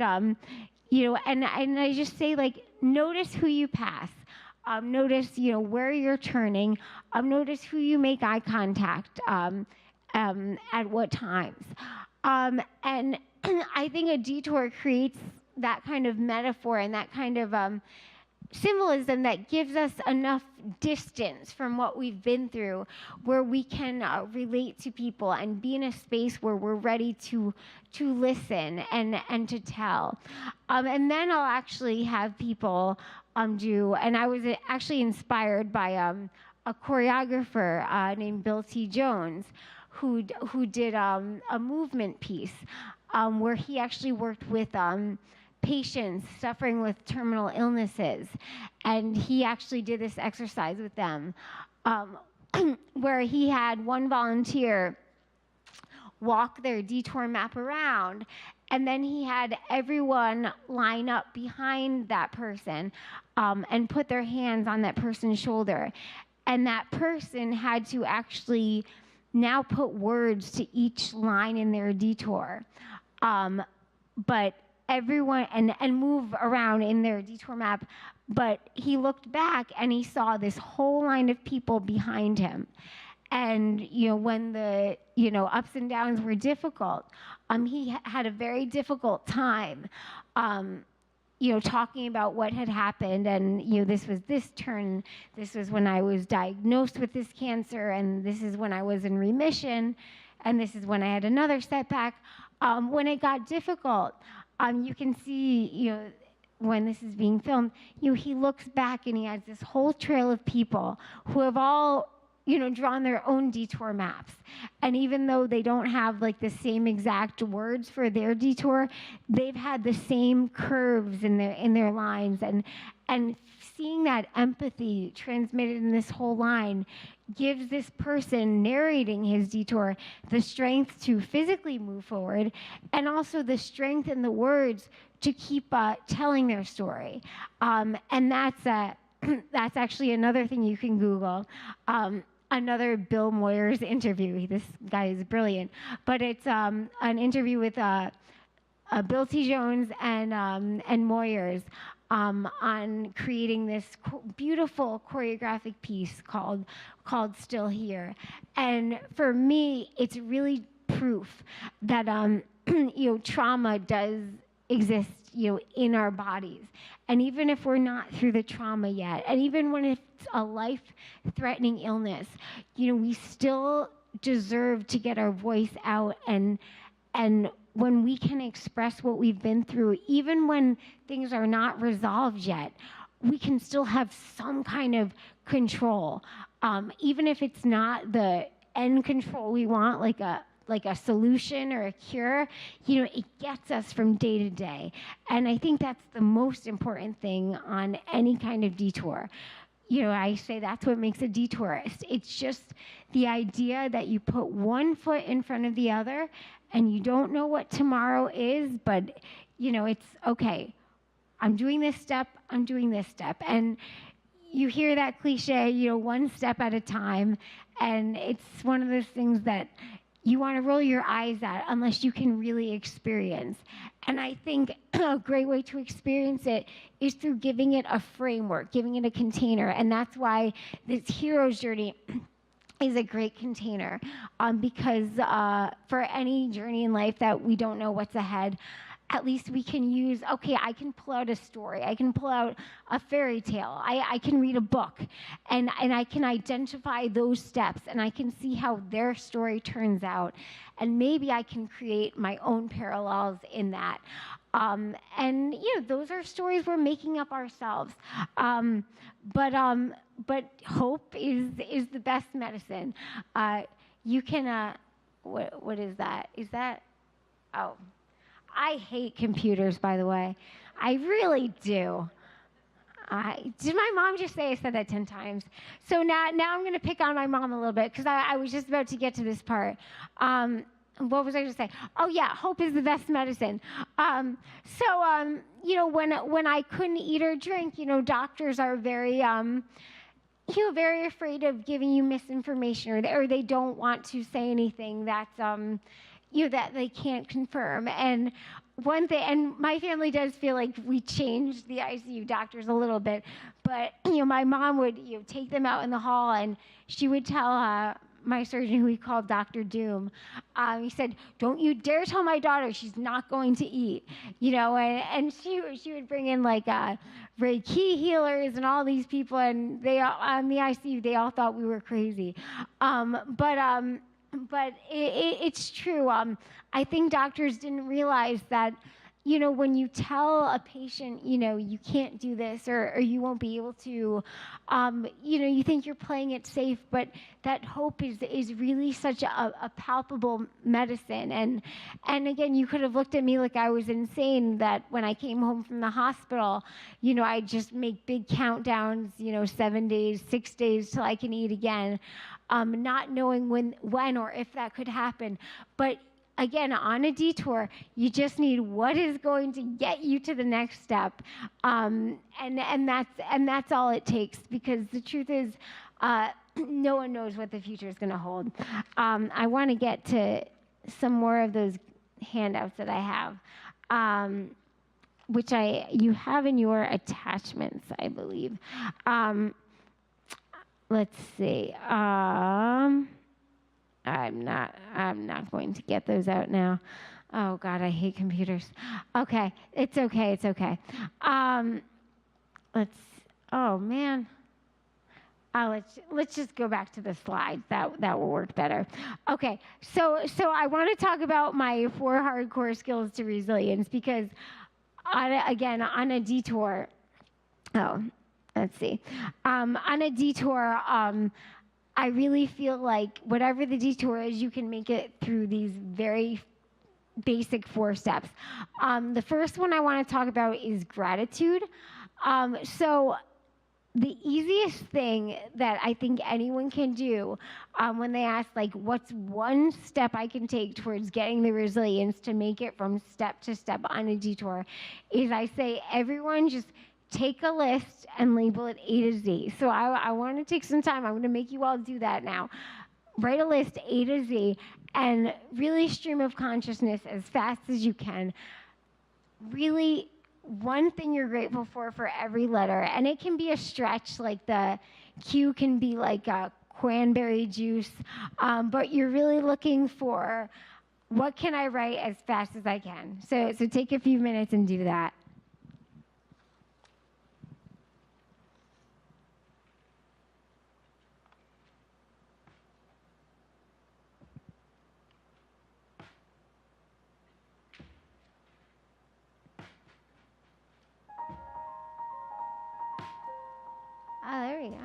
you know, and I just say, like, notice who you pass. Notice, you know, where you're turning. Notice who you make eye contact at what times. And I think a detour creates that kind of metaphor and that kind of symbolism that gives us enough distance from what we've been through, where we can relate to people and be in a space where we're ready to listen and to tell. And then I'll actually have people do, and I was actually inspired by a choreographer named Bill T. Jones, who did a movement piece where he actually worked with patients suffering with terminal illnesses, and he actually did this exercise with them, where he had one volunteer walk their detour map around, and then he had everyone line up behind that person and put their hands on that person's shoulder, and that person had to actually now put words to each line in their detour, but everyone and move around in their detour map. But he looked back and he saw this whole line of people behind him. And, you know, when the, you know, ups and downs were difficult, he had a very difficult time, you know, talking about what had happened. And, you know, this was this turn, this was when I was diagnosed with this cancer, and this is when I was in remission, and this is when I had another setback. When it got difficult, you can see, you know, when this is being filmed, you know, he looks back and he has this whole trail of people who have all drawn their own detour maps. And even though they don't have like the same exact words for their detour, they've had the same curves in their lines, and seeing that empathy transmitted in this whole line gives this person narrating his detour the strength to physically move forward, and also the strength in the words to keep telling their story. And that's that's actually another thing you can Google. Another Bill Moyers interview. This guy is brilliant. But it's an interview with Bill T. Jones and Moyers on creating this beautiful choreographic piece called Still Here. And for me, it's really proof that trauma does exist in our bodies. And even if we're not through the trauma yet, and even when it's a life-threatening illness, we still deserve to get our voice out, and when we can express what we've been through, even when things are not resolved yet, we can still have some kind of control. Even if it's not the end control we want, like a solution or a cure, it gets us from day to day. And I think that's the most important thing on any kind of detour. I say that's what makes a detourist. It's just the idea that you put one foot in front of the other, and you don't know what tomorrow is, but it's okay. I'm doing this step, I'm doing this step. And you hear that cliche, one step at a time. And it's one of those things that you want to roll your eyes at unless you can really experience. And I think a great way to experience it is through giving it a framework, giving it a container. And that's why this hero's journey is a great container, because for any journey in life that we don't know what's ahead, at least we can use, okay, I can pull out a story. I can pull out a fairy tale. I can read a book, and I can identify those steps, and I can see how their story turns out. And maybe I can create my own parallels in that. And those are stories we're making up ourselves. But hope is the best medicine. You can, what is that? Is that, oh. I hate computers, by the way. I really do. Did my mom just say I said that 10 times? So now I'm going to pick on my mom a little bit, because I was just about to get to this part. What was I going to say? Oh, yeah, hope is the best medicine. When I couldn't eat or drink, doctors are very... very afraid of giving you misinformation, or they don't want to say anything that's... that they can't confirm. And one thing, and my family does feel like we changed the ICU doctors a little bit, but my mom would take them out in the hall, and she would tell my surgeon, who we called Dr. Doom, he said, "Don't you dare tell my daughter she's not going to eat," and she would bring in like Reiki healers and all these people, and they on the ICU they all thought we were crazy, but it's true. I think doctors didn't realize that, when you tell a patient, you can't do this, or you won't be able to, you think you're playing it safe, but that hope is really such a palpable medicine. And again, you could have looked at me like I was insane, that when I came home from the hospital, I'd just make big countdowns, 7 days, 6 days till I can eat again. Not knowing when or if that could happen. But again, on a detour, you just need what is going to get you to the next step, and that's all it takes. Because the truth is, no one knows what the future is going to hold. I want to get to some more of those handouts that I have, which you have in your attachments, I believe. Let's see. I'm not going to get those out now. Oh God, I hate computers. Okay, it's okay. Oh man. Let's just go back to the slides. That will work better. Okay, so I want to talk about my 4 hardcore skills to resilience, because on a detour. Oh. Let's see. On a detour, I really feel like whatever the detour is, you can make it through these very basic 4 steps. The first one I want to talk about is gratitude. So the easiest thing that I think anyone can do when they ask, like, what's one step I can take towards getting the resilience to make it from step to step on a detour, is I say, everyone just take a list and label it A to Z. So I want to take some time. I'm going to make you all do that now. Write a list A to Z and really stream of consciousness as fast as you can. Really, one thing you're grateful for every letter. And it can be a stretch, like the Q can be like a cranberry juice, but you're really looking for what can I write as fast as I can. So take a few minutes and do that. Oh, there we go.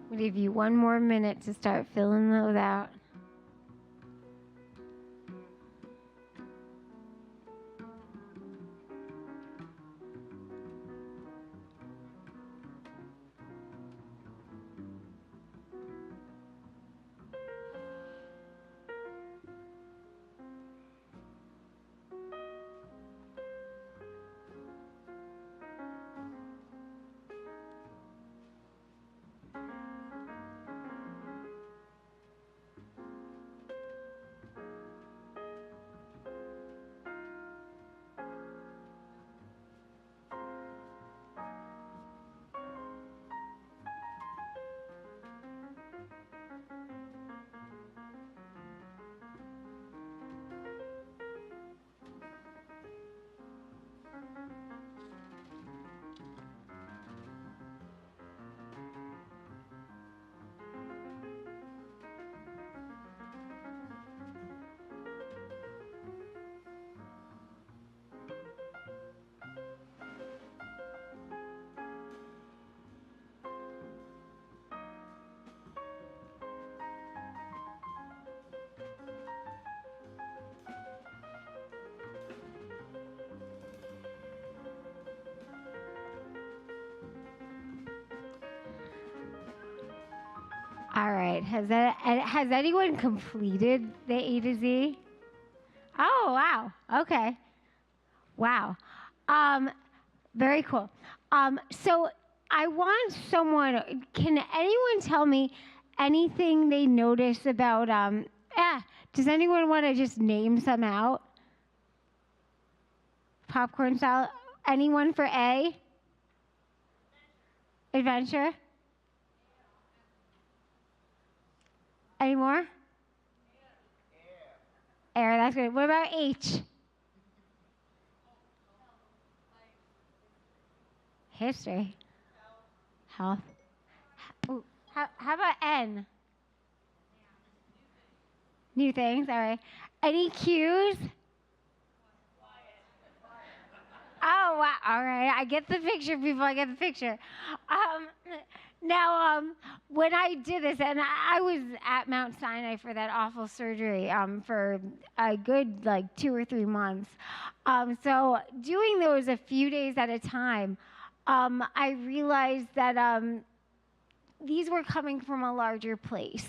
We'll give you one more minute to start filling those out. All right. Has anyone completed the A to Z? Oh, wow. Okay. Wow. Very cool. So I want someone, can anyone tell me anything they notice about, does anyone want to just name some out? Popcorn style. Anyone for A? Adventure? Any more? Air, that's good. What about H? History. Health. Ooh, how about N? New things, all right. Any cues? Oh, wow. All right. I get the picture, people. I get the picture. Now, when I did this, and I was at Mount Sinai for that awful surgery for a good, 2 or 3 months. So doing those a few days at a time, I realized that these were coming from a larger place.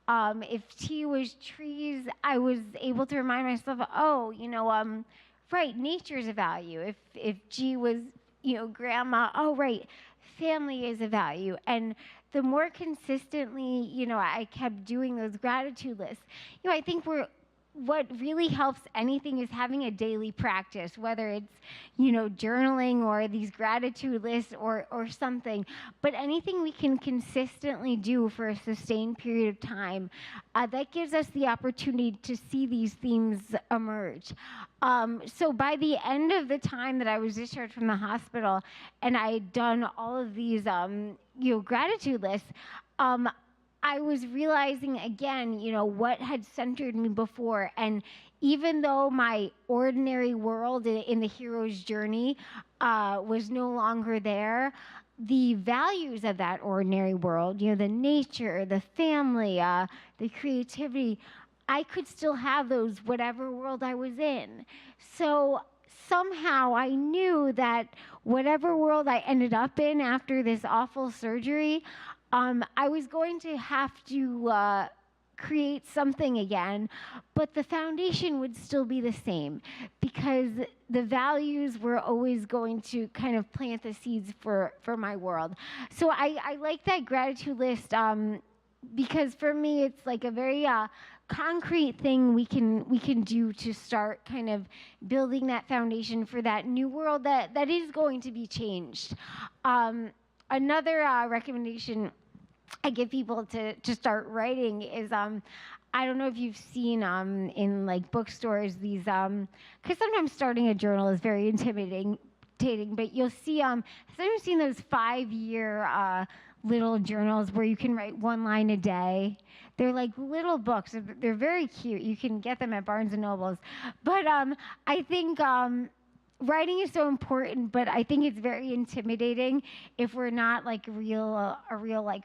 If T was trees, I was able to remind myself, right, nature is a value. If G was, grandma, oh, right, family is a value. And the more consistently, I kept doing those gratitude lists, I think what really helps anything is having a daily practice, whether it's, journaling or these gratitude lists or something. But anything we can consistently do for a sustained period of time, that gives us the opportunity to see these themes emerge. So by the end of the time that I was discharged from the hospital and I had done all of these, gratitude lists, I was realizing again, what had centered me before. And even though my ordinary world in the hero's journey was no longer there, the values of that ordinary world, the nature, the family, the creativity, I could still have those whatever world I was in. So somehow I knew that whatever world I ended up in after this awful surgery, I was going to have to create something again, but the foundation would still be the same because the values were always going to kind of plant the seeds for my world. So I like that gratitude list because for me it's like a very concrete thing we can do to start kind of building that foundation for that new world that is going to be changed. Another recommendation I give people to start writing is I don't know if you've seen in bookstores these because sometimes starting a journal is very intimidating, but you'll see have you seen those 5-year little journals where you can write 1 line a day? They're like little books. They're very cute. You can get them at Barnes and Nobles. But I think writing is so important, but I think it's very intimidating if we're not a real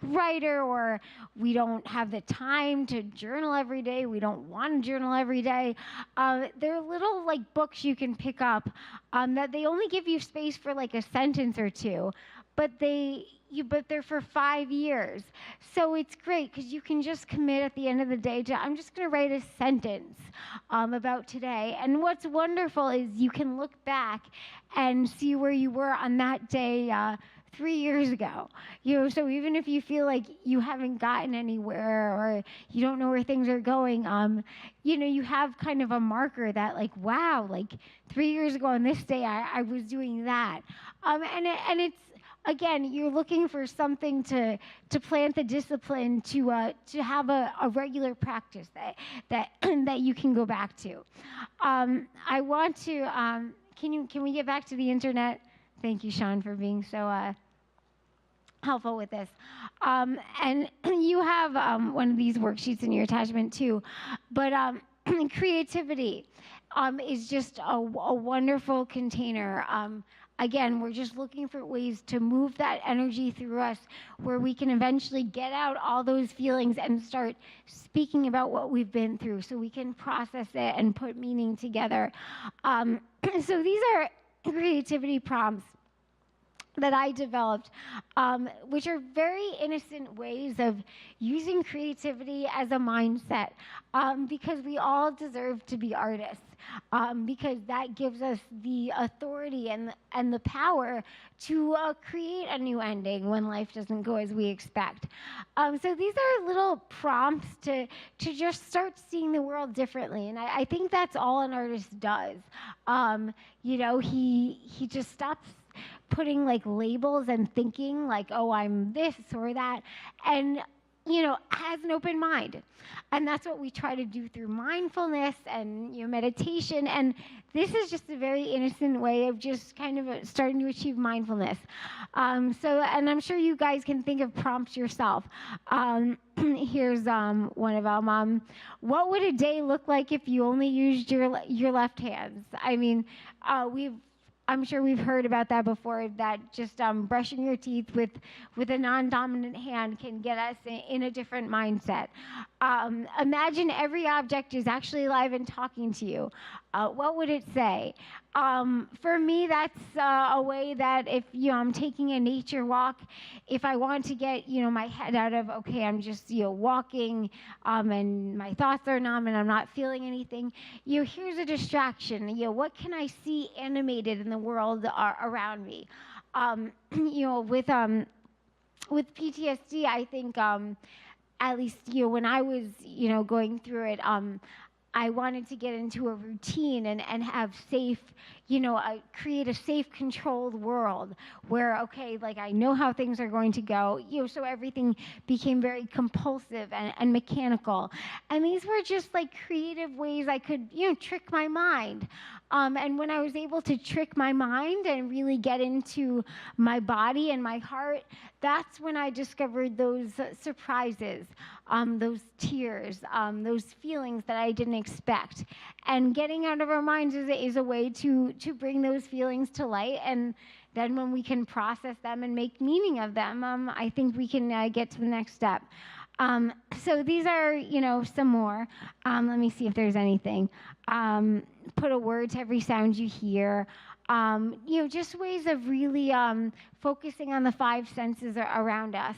writer, or we don't have the time to journal every day. We don't want to journal every day. They're little books you can pick up that they only give you space for a sentence or two, but they're for 5 years. So it's great because you can just commit at the end of the day to, I'm just going to write a sentence about today. And what's wonderful is you can look back and see where you were on that day 3 years ago. So even if you feel like you haven't gotten anywhere or you don't know where things are going, you have kind of a marker that wow, 3 years ago on this day I was doing that. And it's, again, you're looking for something to plant the discipline to have a regular practice that you can go back to. I want to can we get back to the internet? Thank you, Sean, for being so helpful with this. And you have one of these worksheets in your attachment too, but creativity is just a wonderful container. Again, we're just looking for ways to move that energy through us where we can eventually get out all those feelings and start speaking about what we've been through so we can process it and put meaning together. So these are creativity prompts. that I developed, which are very innocent ways of using creativity as a mindset, because we all deserve to be artists, because that gives us the authority and the power to create a new ending when life doesn't go as we expect. So these are little prompts to just start seeing the world differently, and I think that's all an artist does. He just stops putting like labels and thinking like, oh, I'm this or that, and has an open mind. And that's what we try to do through mindfulness and meditation. And this is just a very innocent way of just kind of starting to achieve mindfulness. And I'm sure you guys can think of prompts yourself. Here's one of them. What would a day look like if you only used your left hands? I mean, I'm sure we've heard about that before, that just brushing your teeth with a non-dominant hand can get us in a different mindset. Imagine every object is actually alive and talking to you. What would it say? For me, that's a way that if I'm taking a nature walk, if I want to get my head out of, okay, I'm just walking and my thoughts are numb and I'm not feeling anything, here's a distraction. What can I see animated in the world around me? With PTSD, I think at least when I was going through it, I wanted to get into a routine and have safe, create a safe, controlled world where, okay, like I know how things are going to go, so everything became very compulsive and mechanical. And these were just like creative ways I could, trick my mind. And when I was able to trick my mind and really get into my body and my heart, that's when I discovered those surprises, those tears, those feelings that I didn't expect. And getting out of our minds is a way to bring those feelings to light. And then when we can process them and make meaning of them, I think we can get to the next step. So these are, some more. Let me see if there's anything. Put a word to every sound you hear. Just ways of really focusing on the five senses around us.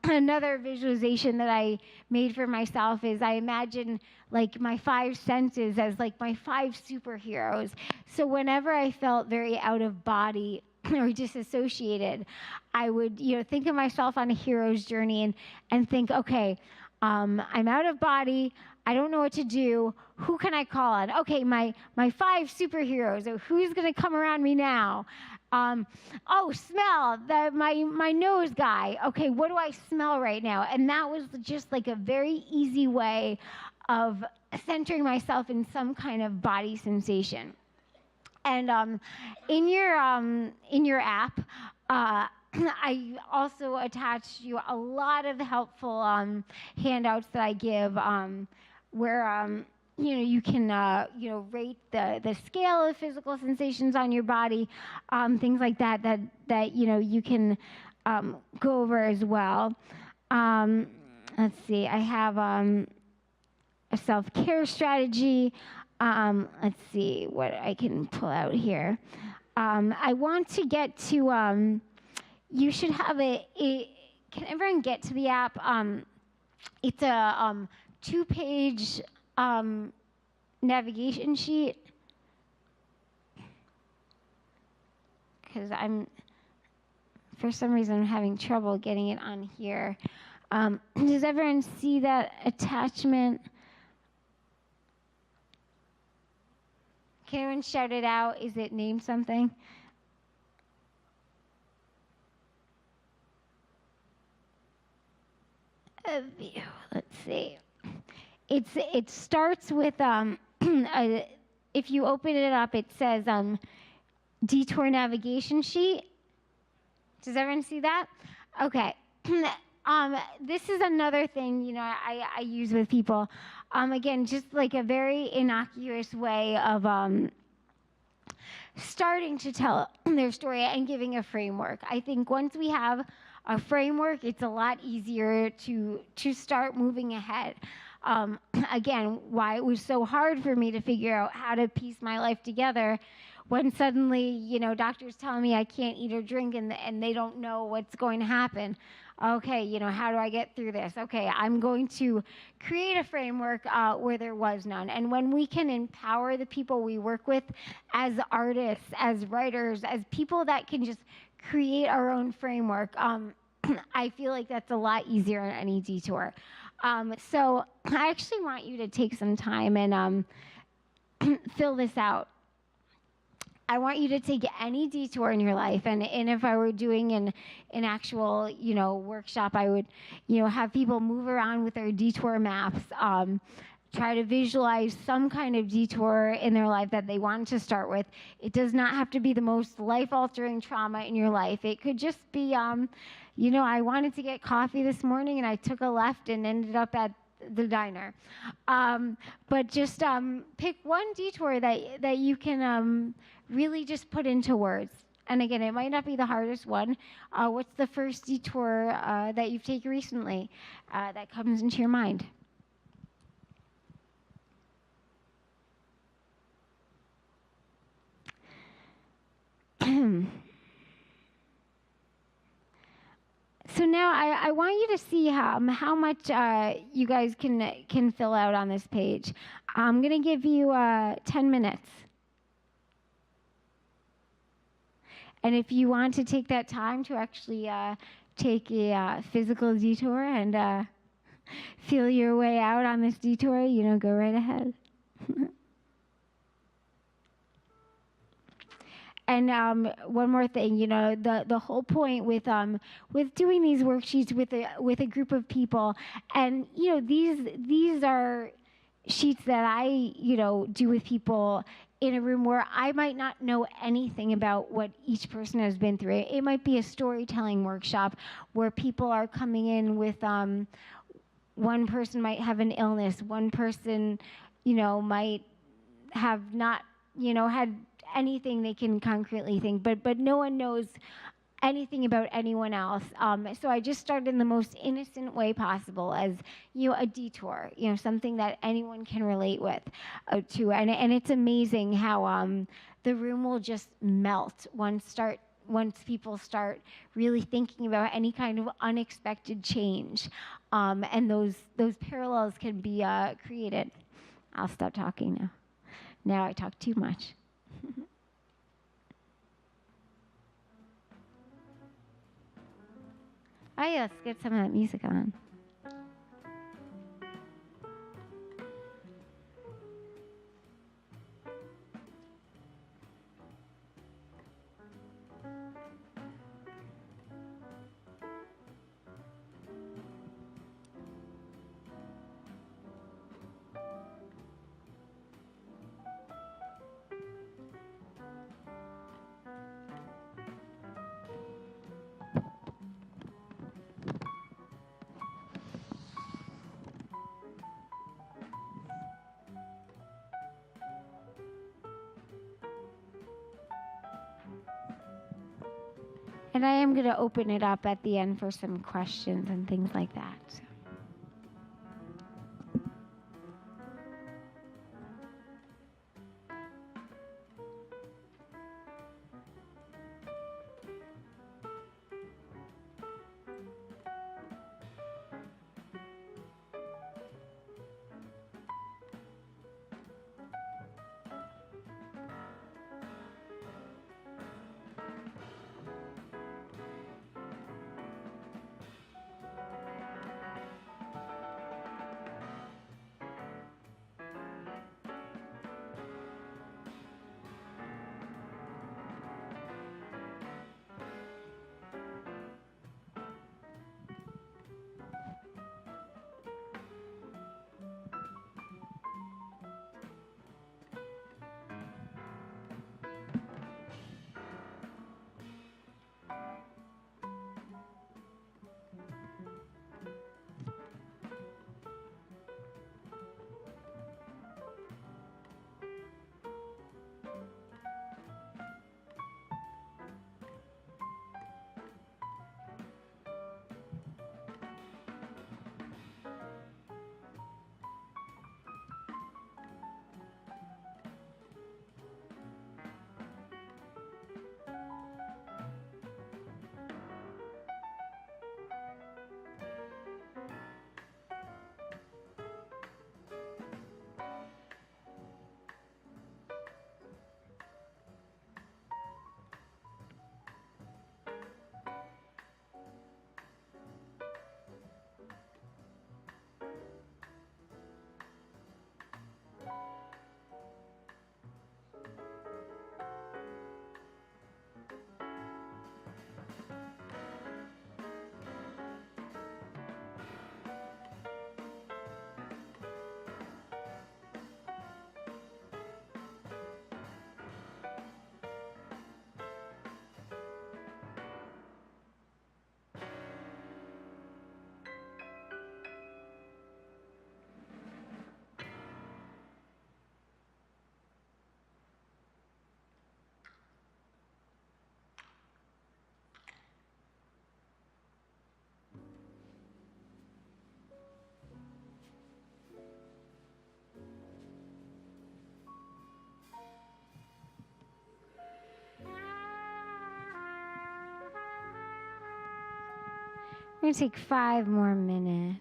Another visualization that I made for myself is I imagine like my five senses as like my five superheroes. So whenever I felt very out of body or disassociated, I would think of myself on a hero's journey and think, okay, I'm out of body. I don't know what to do. Who can I call on? Okay, my five superheroes. So who's going to come around me now? Smell, my nose guy. Okay, what do I smell right now? And that was just like a very easy way of centering myself in some kind of body sensation. And in your app, I also attached you a lot of helpful handouts that I give, where you can rate the scale of physical sensations on your body, things like that you can go over as well. Let's see, I have a self-care strategy. Let's see what I can pull out here. I want to get to, you should have can everyone get to the app? It's a 2-page navigation sheet. Because for some reason, I'm having trouble getting it on here. Does everyone see that attachment? Can anyone shout it out? Is it named something? A view. Let's see. It starts with if you open it up, it says detour navigation sheet. Does everyone see that? Okay. This is another thing I use with people. Again, just like a very innocuous way of starting to tell their story and giving a framework. I think once we have a framework, it's a lot easier to start moving ahead. Again, why it was so hard for me to figure out how to piece my life together when suddenly, doctors tell me I can't eat or drink and they don't know what's going to happen. Okay, how do I get through this? Okay, I'm going to create a framework where there was none. And when we can empower the people we work with as artists, as writers, as people that can just create our own framework, I feel like that's a lot easier on any detour. So I actually want you to take some time and fill this out. I want you to take any detour in your life, and if I were doing an actual, workshop, I would, have people move around with their detour maps, try to visualize some kind of detour in their life that they want to start with. It does not have to be the most life-altering trauma in your life. It could just be, I wanted to get coffee this morning, and I took a left and ended up at the diner. But just pick one detour that you can really just put into words. And again, it might not be the hardest one. What's the first detour that you've taken recently that comes into your mind? So now I want you to see how much you guys can fill out on this page. I'm going to give you 10 minutes. And if you want to take that time to actually take a physical detour and feel your way out on this detour, go right ahead. And one more thing, the whole point with doing these worksheets with a group of people, and these are sheets that I do with people in a room where I might not know anything about what each person has been through. It might be a storytelling workshop where people are coming in with one person might have an illness, one person might have not had anything they can concretely think, but no one knows anything about anyone else. So I just started in the most innocent way possible as a detour, something that anyone can relate with to, and it's amazing how the room will just melt once people start really thinking about any kind of unexpected change, and those parallels can be created. I'll stop talking now. Now I talk too much. Oh yeah, let's get some of that music on. And I am going to open it up at the end for some questions and things like that. So. We're going to take 5 more minutes.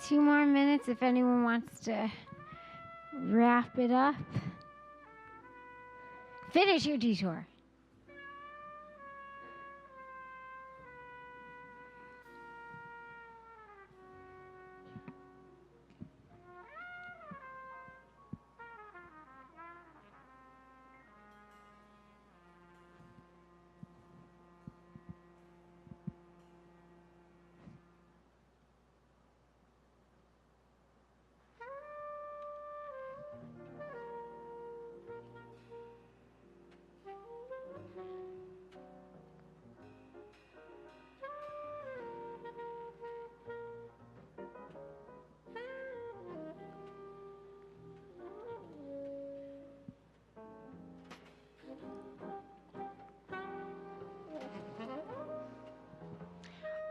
Two more minutes if anyone wants to wrap it up. Finish your detour.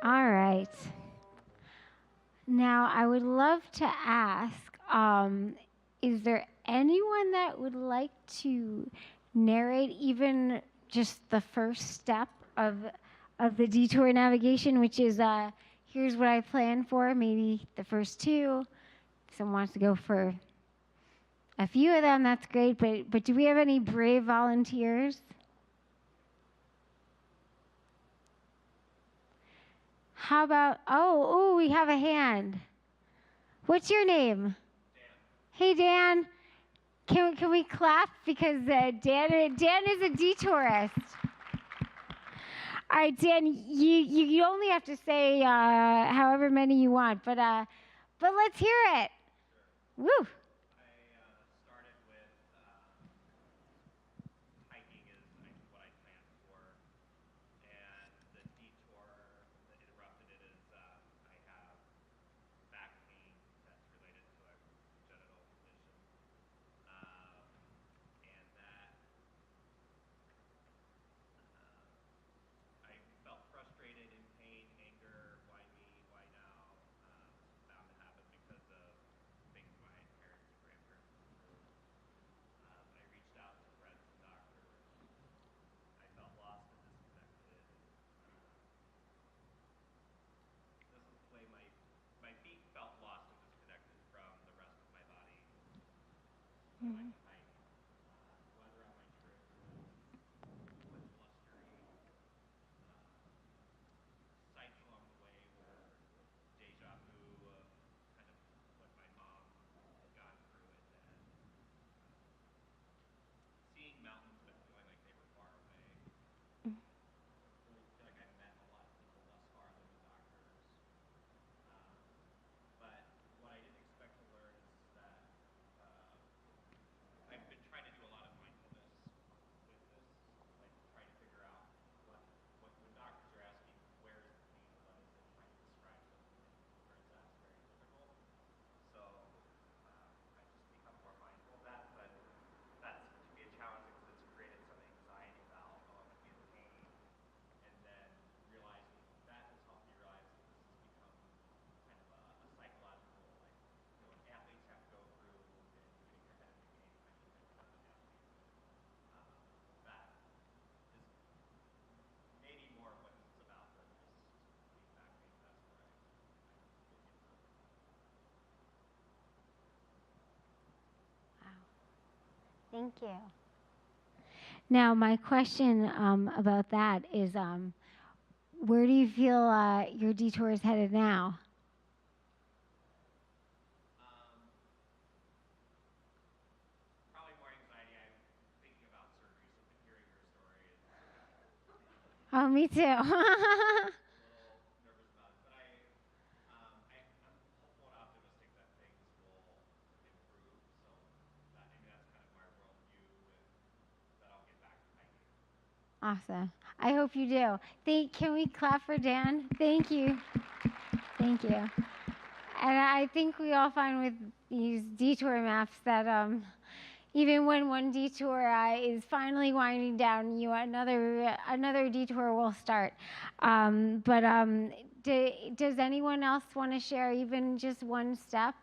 All right. Now, I would love to ask, is there anyone that would like to narrate even just the first step of the detour navigation, which is here's what I plan for, maybe the first 2. If someone wants to go for a few of them, that's great, but do we have any brave volunteers? How about, oh, we have a hand. What's your name? Dan. Hey, Dan. Can we clap? Because Dan is a detourist. All right, Dan, you only have to say however many you want, but let's hear it. Woo. Started with hiking is what I planned for, and the detour that interrupted it is I have back pain that's related to a genital condition, and that I felt frustrated, in pain, anger. Why me? Why now? This was bound to happen because of things my parents and grandparents went through. I reached out to friends and doctors. I felt lost and disconnected. This is the way my feet felt lost and disconnected from the rest of my body. I went to hike. Weather on my trip was blustery. Sights along the way were deja vu of kind of what my mom had gone through, and then Thank you. Now, my question about that is, where do you feel your detour is headed now? Probably more anxiety. I'm thinking about surgery, so hearing your story is Oh, me too. a little nervous about it. But I'm hopeful and optimistic that things will improve. So that, I mean, that's kind of my worldview, and that I'll get back to hiking. Awesome. I hope you do. Can we clap for Dan? Thank you. Thank you. And I think we all find with these detour maps that even when one detour is finally winding down, another detour will start. Does anyone else want to share even just one step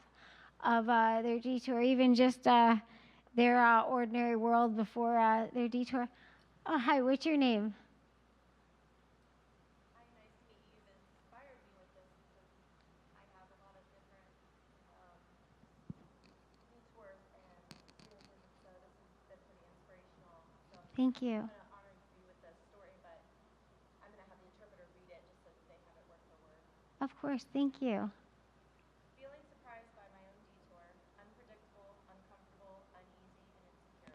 of their detour, even just their ordinary world before their detour? Oh, hi, what's your name? Hi, nice to meet you. You've inspired me with this because I have a lot of different detours and experiences, and so this has been pretty inspirational. So Thank you. I'm going to honor you with the story, but I'm going to have the interpreter read it just so that they have it word for word. Of course, thank you. Feeling surprised by my own detour, unpredictable, uncomfortable, uneasy, and insecure.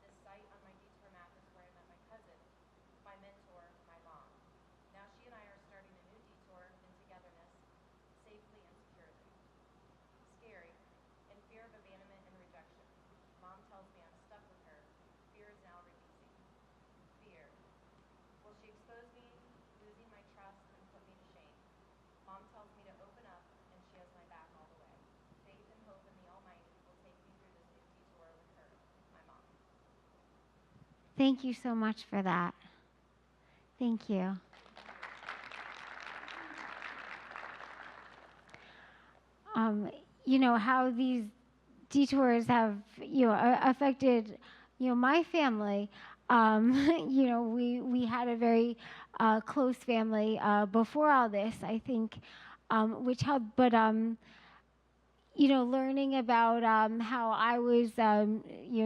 This site on my detour map is where I met my cousin, my mentor, my mom. Now she and I are starting a new detour in togetherness, safely and securely. Scary, in fear of abandonment and rejection. Mom tells me I'm stuck with her. Fear is now releasing. Fear. Will she expose me, losing my trust, and put me to shame? Mom tells me to open up, and she has my back all the way. Faith and hope in the Almighty will take me through this new detour with her, my mom. Thank you so much for that. Thank you. You know, how these detours have, affected, my family. We had a very close family before all this, I think, which helped. But learning about how I was,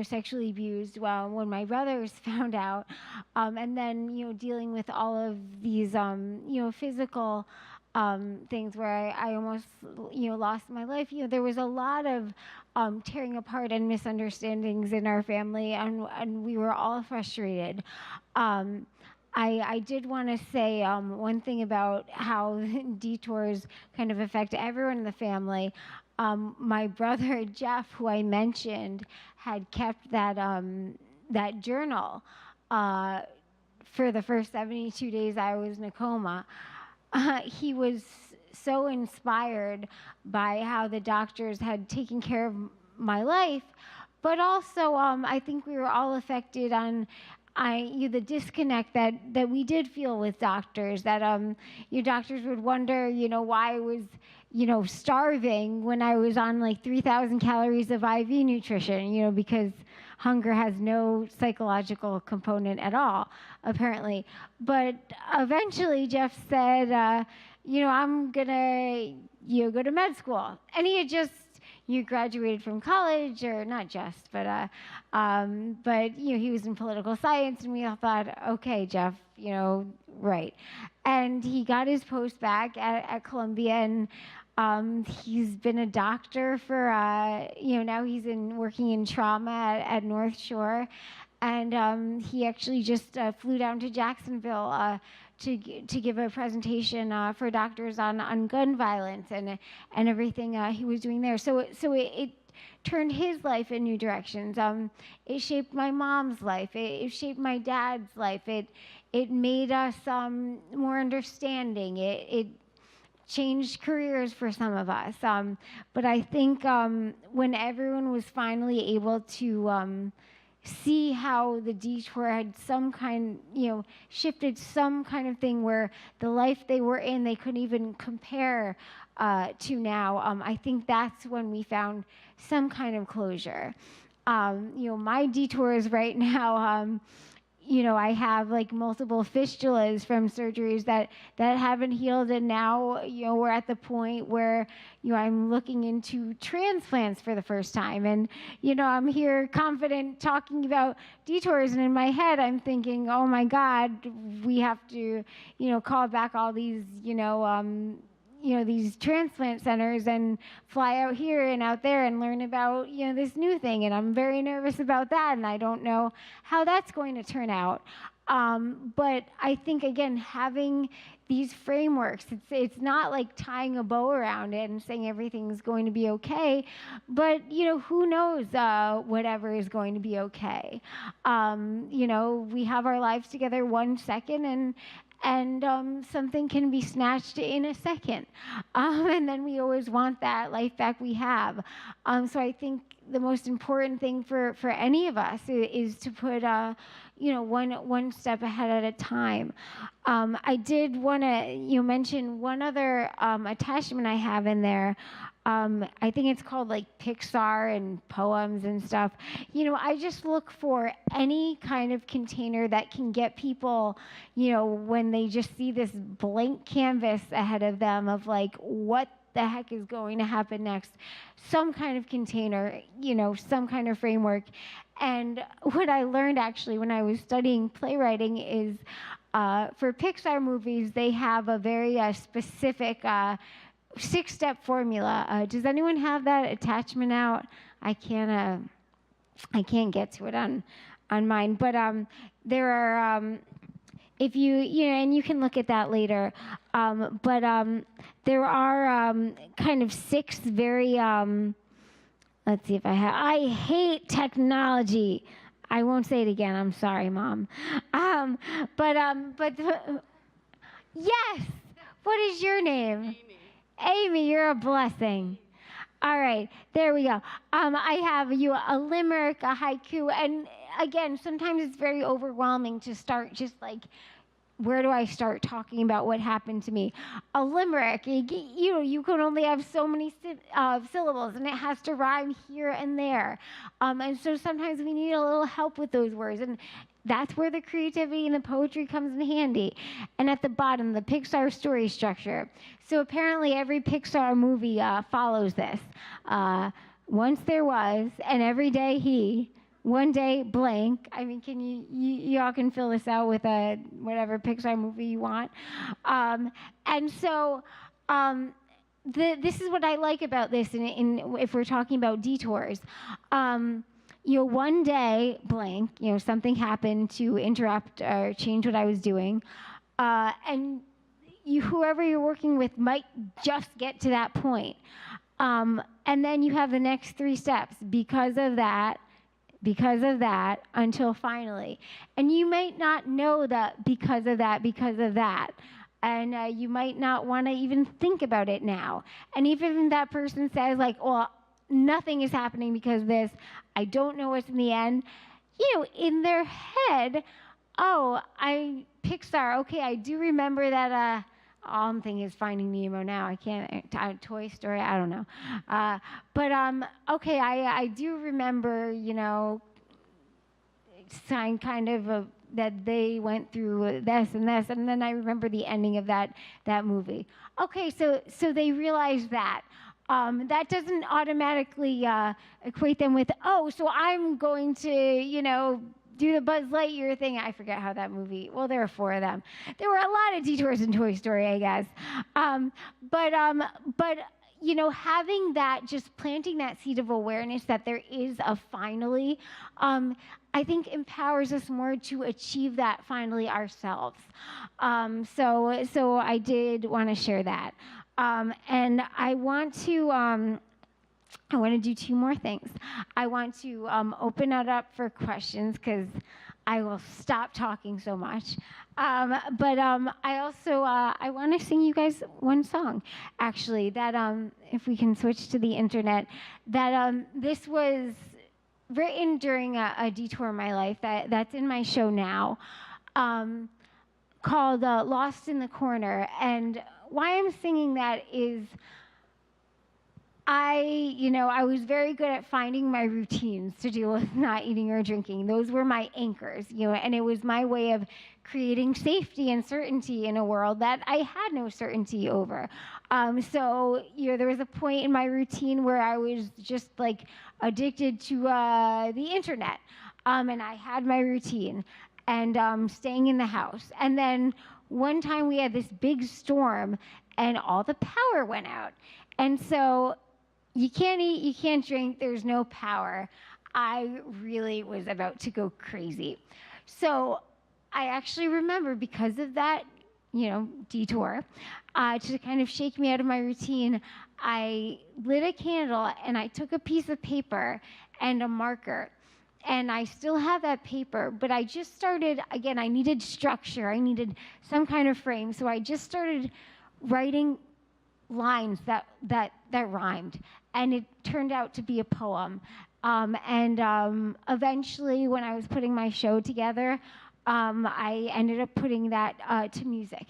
sexually abused when my brothers found out, and then, dealing with all of these, physical things where I almost, lost my life. There was a lot of tearing apart and misunderstandings in our family, and we were all frustrated. I did want to say one thing about how detours kind of affect everyone in the family. My brother Jeff, who I mentioned, had kept that journal for the first 72 days I was in a coma. He was so inspired by how the doctors had taken care of my life, but also I think we were all affected on the disconnect that we did feel with doctors, that your doctors would wonder, why I was, starving when I was on like 3,000 calories of IV nutrition, because hunger has no psychological component at all, apparently. But eventually Jeff said, I'm gonna, go to med school. And he had just, graduated from college, or not just, but he was in political science, and we all thought, okay, Jeff, right. And he got his post back at Columbia, and he's been a doctor for, now he's working in trauma at North Shore. And he actually just flew down to Jacksonville to give a presentation for doctors on gun violence and everything he was doing there. So it turned his life in new directions. It shaped my mom's life. It shaped my dad's life. It made us more understanding. It changed careers for some of us. But I think when everyone was finally able to see how the detour had some kind, shifted some kind of thing where the life they were in, they couldn't even compare to now. I think that's when we found some kind of closure. My detours right now, I have like multiple fistulas from surgeries that haven't healed, and now we're at the point where I'm looking into transplants for the first time, and I'm here confident talking about detours, and in my head I'm thinking, oh my God, we have to call back all these these transplant centers and fly out here and out there and learn about, this new thing. And I'm very nervous about that, and I don't know how that's going to turn out. But I think, again, having these frameworks, it's not like tying a bow around it and saying everything's going to be okay, but, who knows whatever is going to be okay. We have our lives together 1 second, and something can be snatched in a second. And then we always want that life back we have. So I think the most important thing for any of us is to put, one step ahead at a time. I did want to mention one other attachment I have in there. I think it's called like Pixar and poems and stuff. I just look for any kind of container that can get people, when they just see this blank canvas ahead of them of like, what the heck is going to happen next? Some kind of container, some kind of framework. And what I learned actually when I was studying playwriting is for Pixar movies, they have a very specific 6-step formula. Does anyone have that attachment out? I can't get to it on mine, but there are if you and you can look at that later. But there are kind of 6 very let's see if I hate technology. I won't say it again. I'm sorry, Mom. But yes. What is your name? Amy, you're a blessing. All right, there we go. I have you a limerick, a haiku, and again, sometimes it's very overwhelming to start just like, where do I start talking about what happened to me? A limerick, you can only have so many syllables, and it has to rhyme here and there. And so sometimes we need a little help with those words, and that's where the creativity and the poetry comes in handy. And at the bottom, the Pixar story structure. So apparently every Pixar movie follows this. Once there was, and every day one day blank. I mean, can y'all can fill this out with whatever Pixar movie you want. And so this is what I like about this if we're talking about detours. One day blank, something happened to interrupt or change what I was doing. And whoever you're working with might just get to that point. And then you have the next 3 steps because of that, until finally. And you might not know that because of that. And you might not want to even think about it now. And even if that person says like, well, nothing is happening because of this, I don't know what's in the end, in their head, Pixar, okay, I do remember that, all I'm thinking is Finding Nemo now. I can't, Toy Story, I don't know. But okay, I do remember, sign kind of that they went through this, and then I remember the ending of that movie. Okay, so they realize that. That doesn't automatically equate them with, so I'm going to, do the Buzz Lightyear thing. I forget how that movie, well, there were 4 of them. There were a lot of detours in Toy Story, I guess. But having that, just planting that seed of awareness that there is a finally, I think empowers us more to achieve that finally ourselves. So I did want to share that. And I want to do 2 more things. I want to open it up for questions because I will stop talking so much. But I also I want to sing you guys one song, actually, that if we can switch to the internet, that this was written during a detour in my life that's in my show now, called Lost in the Corner. And why I'm singing that is I was very good at finding my routines to deal with not eating or drinking. Those were my anchors, and it was my way of creating safety and certainty in a world that I had no certainty over. So there was a point in my routine where I was just like addicted to the internet, and I had my routine and staying in the house. And then one time we had this big storm, and all the power went out, and so you can't eat, you can't drink, there's no power. I really was about to go crazy. So I actually remember, because of that, detour, to kind of shake me out of my routine, I lit a candle and I took a piece of paper and a marker. And I still have that paper, but I just started, again, I needed structure, I needed some kind of frame. So I just started writing lines that rhymed, and it turned out to be a poem. Eventually, when I was putting my show together, I ended up putting that to music.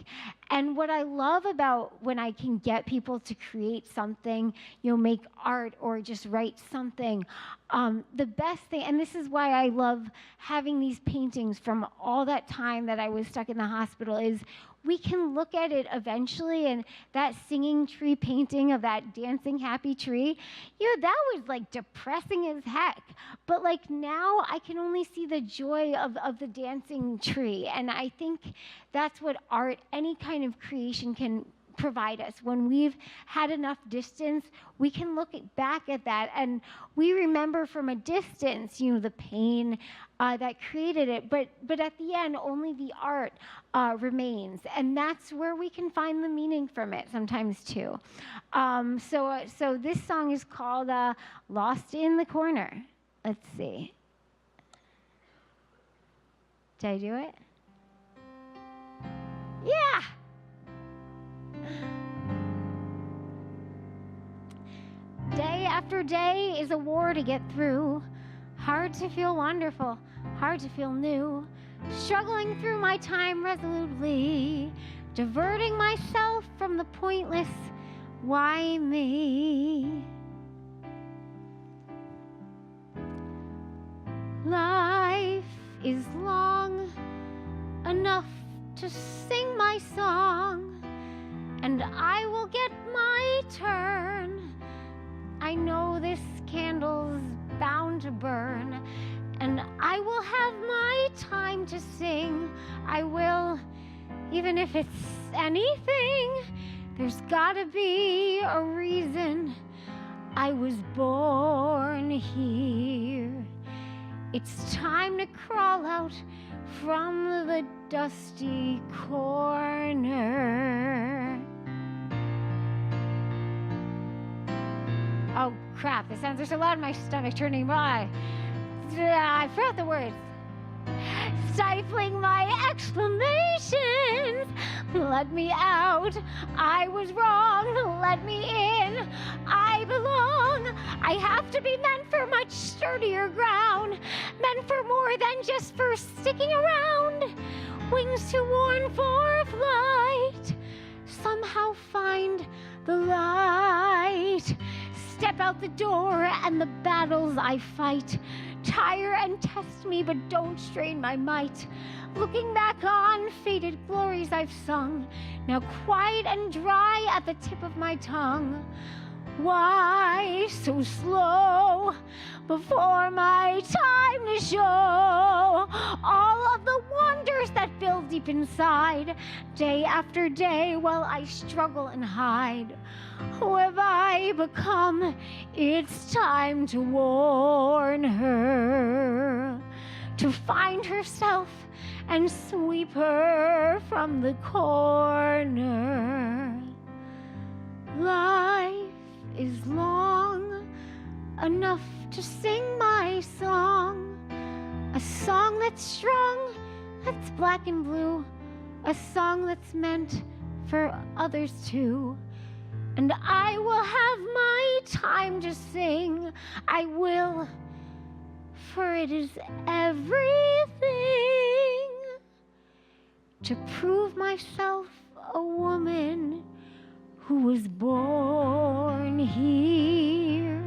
And what I love about when I can get people to create something, make art or just write something, the best thing, and this is why I love having these paintings from all that time that I was stuck in the hospital, is we can look at it eventually, and that singing tree painting of that dancing happy tree, that was like depressing as heck. But like now I can only see the joy of the dancing tree. And I think that's what art, any kind of creation, can provide us. When we've had enough distance, we can look back at that and we remember from a distance, the pain that created it. But at the end, only the art remains, and that's where we can find the meaning from it sometimes too. So this song is called "Lost in the Corner." Let's see. Did I do it? Yeah. Day after day is a war to get through. Hard to feel wonderful, hard to feel new. Struggling through my time resolutely, diverting myself from the pointless why me. Life is long enough to sing my song, and I will get my turn. I know this candle's bound to burn, and I will have my time to sing. I will, even if it's anything. There's gotta be a reason I was born here. It's time to crawl out from the dusty corner. Oh crap, the sounds are so loud, my stomach turning dry. I forgot the words. Stifling my exclamations. Let me out. I was wrong. Let me in. I belong. I have to be meant for much sturdier ground. Meant for more than just for sticking around. Wings too worn for flight. Somehow find the light. Step out the door and the battles I fight. Tire and test me, but don't strain my might. Looking back on faded glories I've sung, now quiet and dry at the tip of my tongue. Why so slow before my time to show all of the wonders that build deep inside, day after day while I struggle and hide? Who have I become? It's time to warn her, to find herself and sweep her from the corner. Life is long enough to sing my song, a song that's strong, that's black and blue, a song that's meant for others too. And I will have my time to sing, I will, for it is everything to prove myself a woman who was born here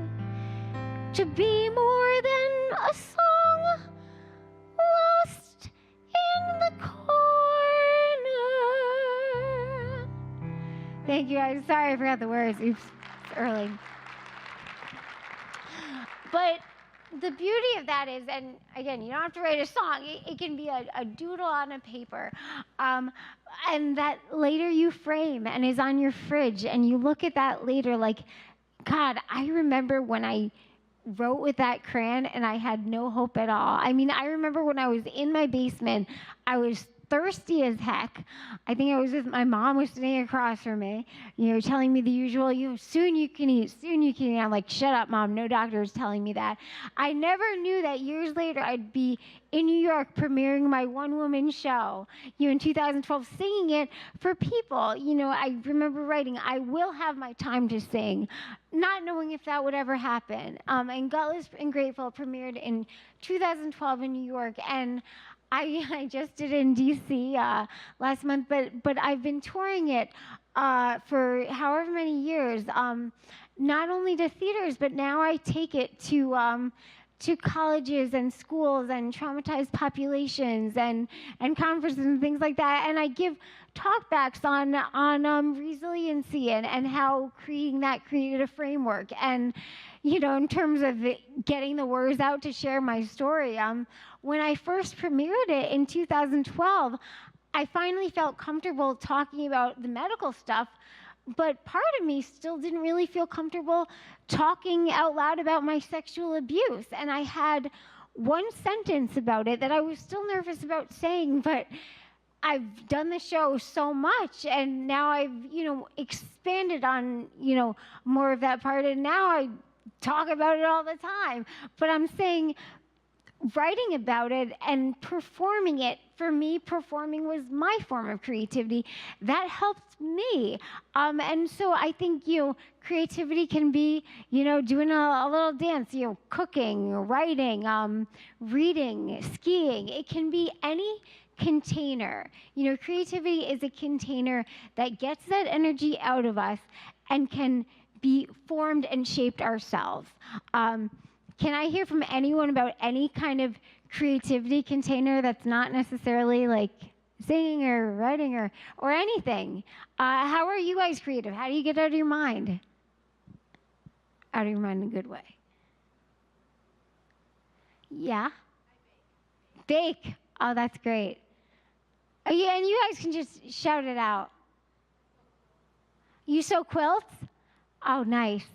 to be more than a song lost in the corner. Thank you. I'm sorry I forgot the words. Oops, it's early. But the beauty of that is, and again, you don't have to write a song. It can be a doodle on a paper. And that later you frame and is on your fridge. And you look at that later like, God, I remember when I wrote with that crayon and I had no hope at all. I mean, I remember when I was in my basement, I was thirsty as heck. I think I was with my mom was sitting across from me, telling me the usual, soon you can eat, soon you can eat. I'm like, shut up, Mom. No doctor is telling me that. I never knew that years later I'd be in New York premiering my one-woman show, in 2012, singing it for people. I remember writing, I will have my time to sing, not knowing if that would ever happen. And Gutless and Grateful premiered in 2012 in New York, and I just did it in D.C. Last month, but I've been touring it for however many years, not only to theaters, but now I take it to colleges and schools and traumatized populations and conferences and things like that, and I give talkbacks on resiliency and how creating that created a framework, and in terms of getting the words out to share my story. When I first premiered it in 2012, I finally felt comfortable talking about the medical stuff, but part of me still didn't really feel comfortable talking out loud about my sexual abuse. And I had one sentence about it that I was still nervous about saying, but I've done the show so much, and now I've, expanded on, more of that part, and now I talk about it all the time. But I'm saying, writing about it and performing it, for me, performing was my form of creativity. That helped me. And so I think, creativity can be, doing a little dance, cooking, writing, reading, skiing. It can be any container. Creativity is a container that gets that energy out of us and can be formed and shaped ourselves. Can I hear from anyone about any kind of creativity container that's not necessarily like singing or writing or anything? How are you guys creative? How do you get out of your mind? Out of your mind in a good way. Yeah? Bake. Oh, that's great. Oh, yeah, and you guys can just shout it out. You sew quilts? Oh, nice.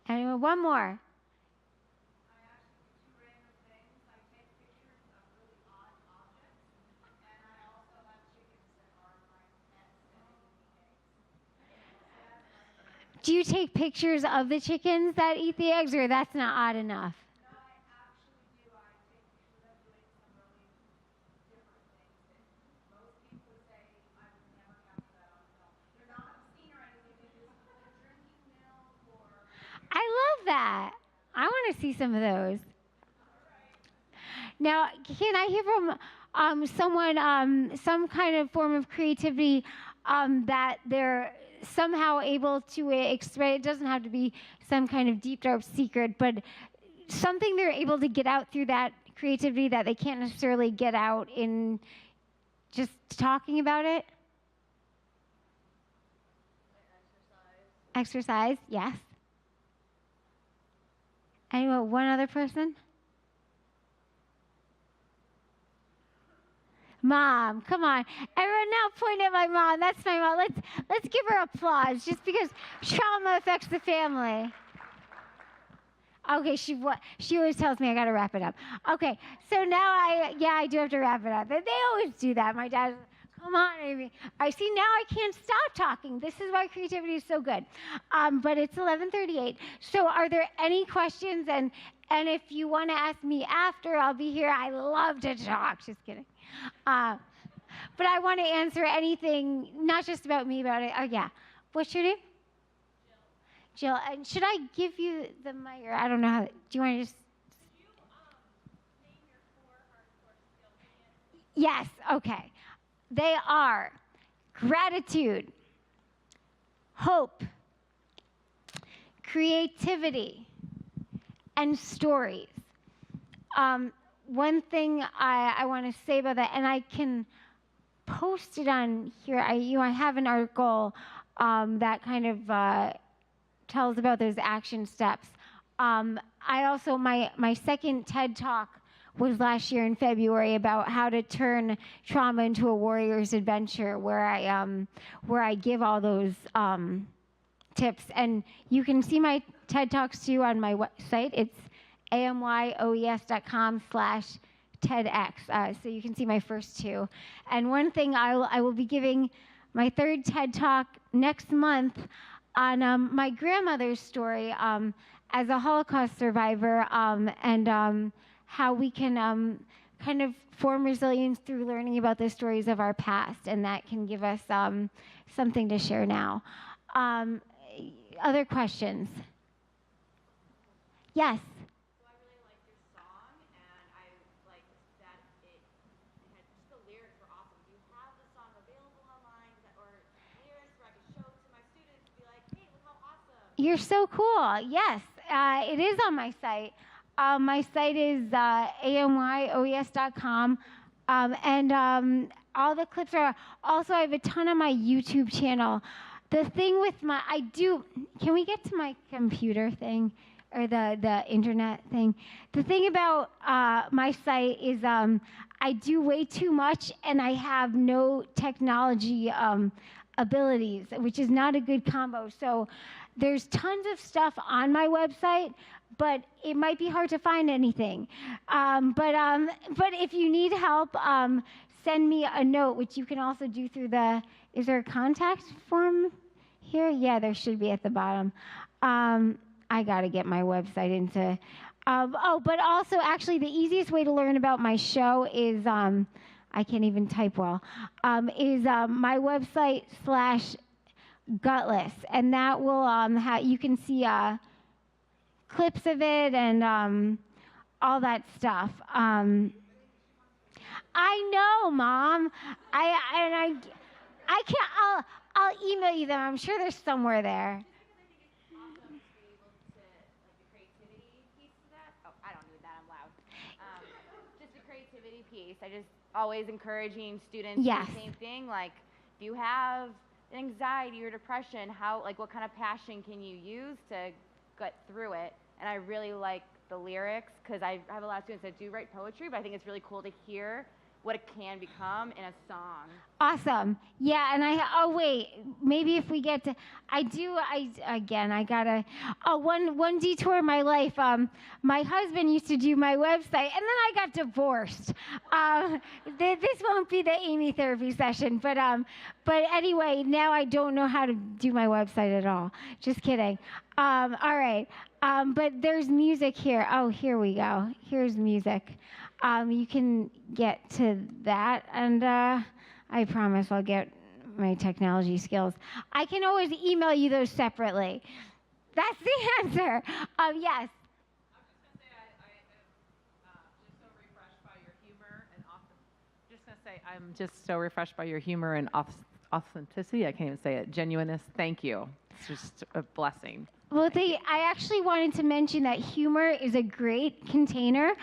And one more. Do you take pictures of the chickens that eat the eggs, or that's not odd enough? No, I actually do. I take pictures of doing some really different things that most people would say I would never capture that on film. They're not obscene or anything. They're just drinking milk or. I love that. I want to see some of those. Now, can I hear from someone, some kind of form of creativity that they're somehow able to express? It doesn't have to be some kind of deep, dark secret, but something they're able to get out through that creativity that they can't necessarily get out in just talking about it? Exercise, yes. Anyone, one other person? Mom, come on. Everyone now point at my mom. That's my mom. Let's give her applause just because trauma affects the family. Okay, she always tells me I got to wrap it up. Okay, so now I do have to wrap it up. They always do that. My dad, come on, Amy. I see now I can't stop talking. This is why creativity is so good. But it's 11:38. So are there any questions? And if you want to ask me after, I'll be here. I love to talk. Just kidding. But I want to answer anything, not just about me, about it. Oh, yeah. What's your name? Jill. And should I give you the mic? Or I don't know how. Do you want to just? Could you name your 4 hardcore skills again? Yes. Okay. They are gratitude, hope, creativity, and stories. One thing I want to say about that, and I can post it on here. I have an article that kind of tells about those action steps. I also my second TED Talk was last year in February about how to turn trauma into a warrior's adventure, where I give all those tips, and you can see my TED Talks too on my website. It's amyoes.com/TEDx. So you can see my first two. And one thing I will be giving my third TED Talk next month on my grandmother's story as a Holocaust survivor, and how we can kind of form resilience through learning about the stories of our past, and that can give us something to share now. Other questions? Yes. So I really liked your song, and I liked that it had just the lyrics were awesome. Do you have the song available online, or lyrics where I could show to my students and be like, hey, look how awesome? You're so cool. Yes, it is on my site. My site is amyoes.com, and all the clips are. Also, I have a ton on my YouTube channel. The thing with can we get to my computer thing? Or the internet thing. The thing about my site is I do way too much, and I have no technology abilities, which is not a good combo. So there's tons of stuff on my website, but it might be hard to find anything. But if you need help, send me a note, which you can also do through is there a contact form here? Yeah, there should be at the bottom. I got to get my website into. But also, actually, the easiest way to learn about my show is I can't even type well. Is my website /Gutless, and that will you can see clips of it and all that stuff. I know, Mom. I can't. I'll email you them. I'm sure they're somewhere there. I just always encouraging students Yes. to do the same thing. Like, if you have anxiety or depression, what kind of passion can you use to get through it? And I really like the lyrics, because I have a lot of students that do write poetry, but I think it's really cool to hear what it can become in a song. Awesome. Yeah, and wait, maybe if we get to, I gotta, one detour in my life, my husband used to do my website, and then I got divorced. This won't be the Amy therapy session, but anyway, now I don't know how to do my website at all. Just kidding. All right, but there's music here. Oh, here we go. Here's music. You can get to that, and I promise I'll get my technology skills. I can always email you those separately. That's the answer. Yes. I'm just so refreshed by your humor and authenticity. I can't even say it. Genuineness. Thank you. It's just a blessing. Well, I actually wanted to mention that humor is a great container.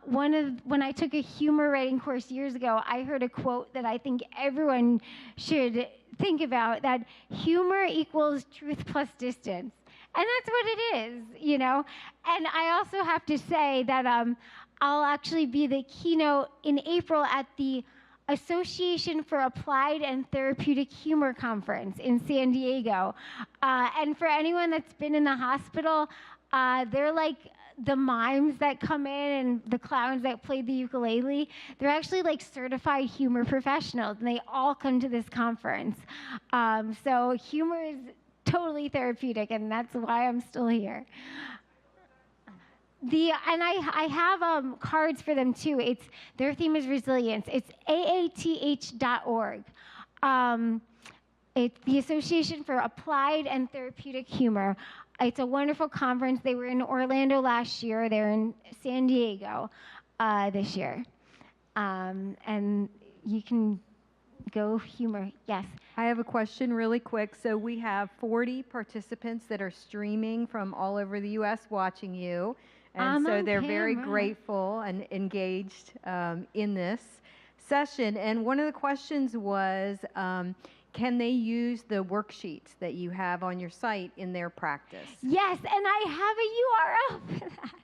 When I took a humor writing course years ago, I heard a quote that I think everyone should think about, that humor equals truth plus distance. And that's what it is, you know? And I also have to say that I'll actually be the keynote in April at the Association for Applied and Therapeutic Humor Conference in San Diego. And for anyone that's been in the hospital, they're like the mimes that come in and the clowns that play the ukulele. They're actually like certified humor professionals, and they all come to this conference. So humor is totally therapeutic, and that's why I'm still here. I have cards for them too. Their theme is resilience. It's AATH.org. It's the Association for Applied and Therapeutic Humor. It's a wonderful conference. They were in Orlando last year. They're in San Diego this year. And you can go humor. Yes. I have a question really quick. So we have 40 participants that are streaming from all over the U.S. watching you. And I'm so on they're very camera. grateful and engaged in this session. And one of the questions was, can they use the worksheets that you have on your site in their practice? Yes, and I have a URL for that.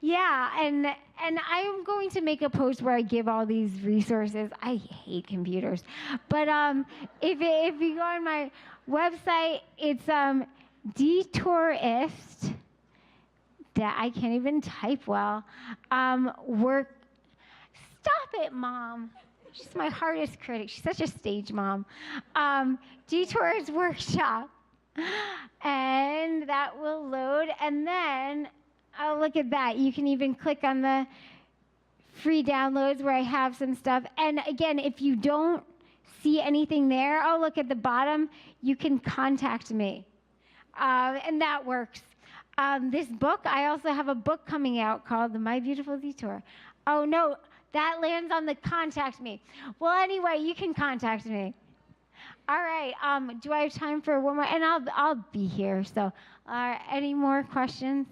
Yeah, and I'm going to make a post where I give all these resources. I hate computers, but if you go on my website, it's detourist. That I can't even type well. Work. Stop it, Mom. She's my hardest critic. She's such a stage mom. Detourist workshop, and that will load, and then. Oh, look at that. You can even click on the free downloads where I have some stuff. And again, if you don't see anything there, oh, look at the bottom, you can contact me. And that works. This book, I also have a book coming out called My Beautiful Detour. Oh, no, that lands on the contact me. Well, anyway, you can contact me. All right. Do I have time for one more? And I'll be here. So any more questions?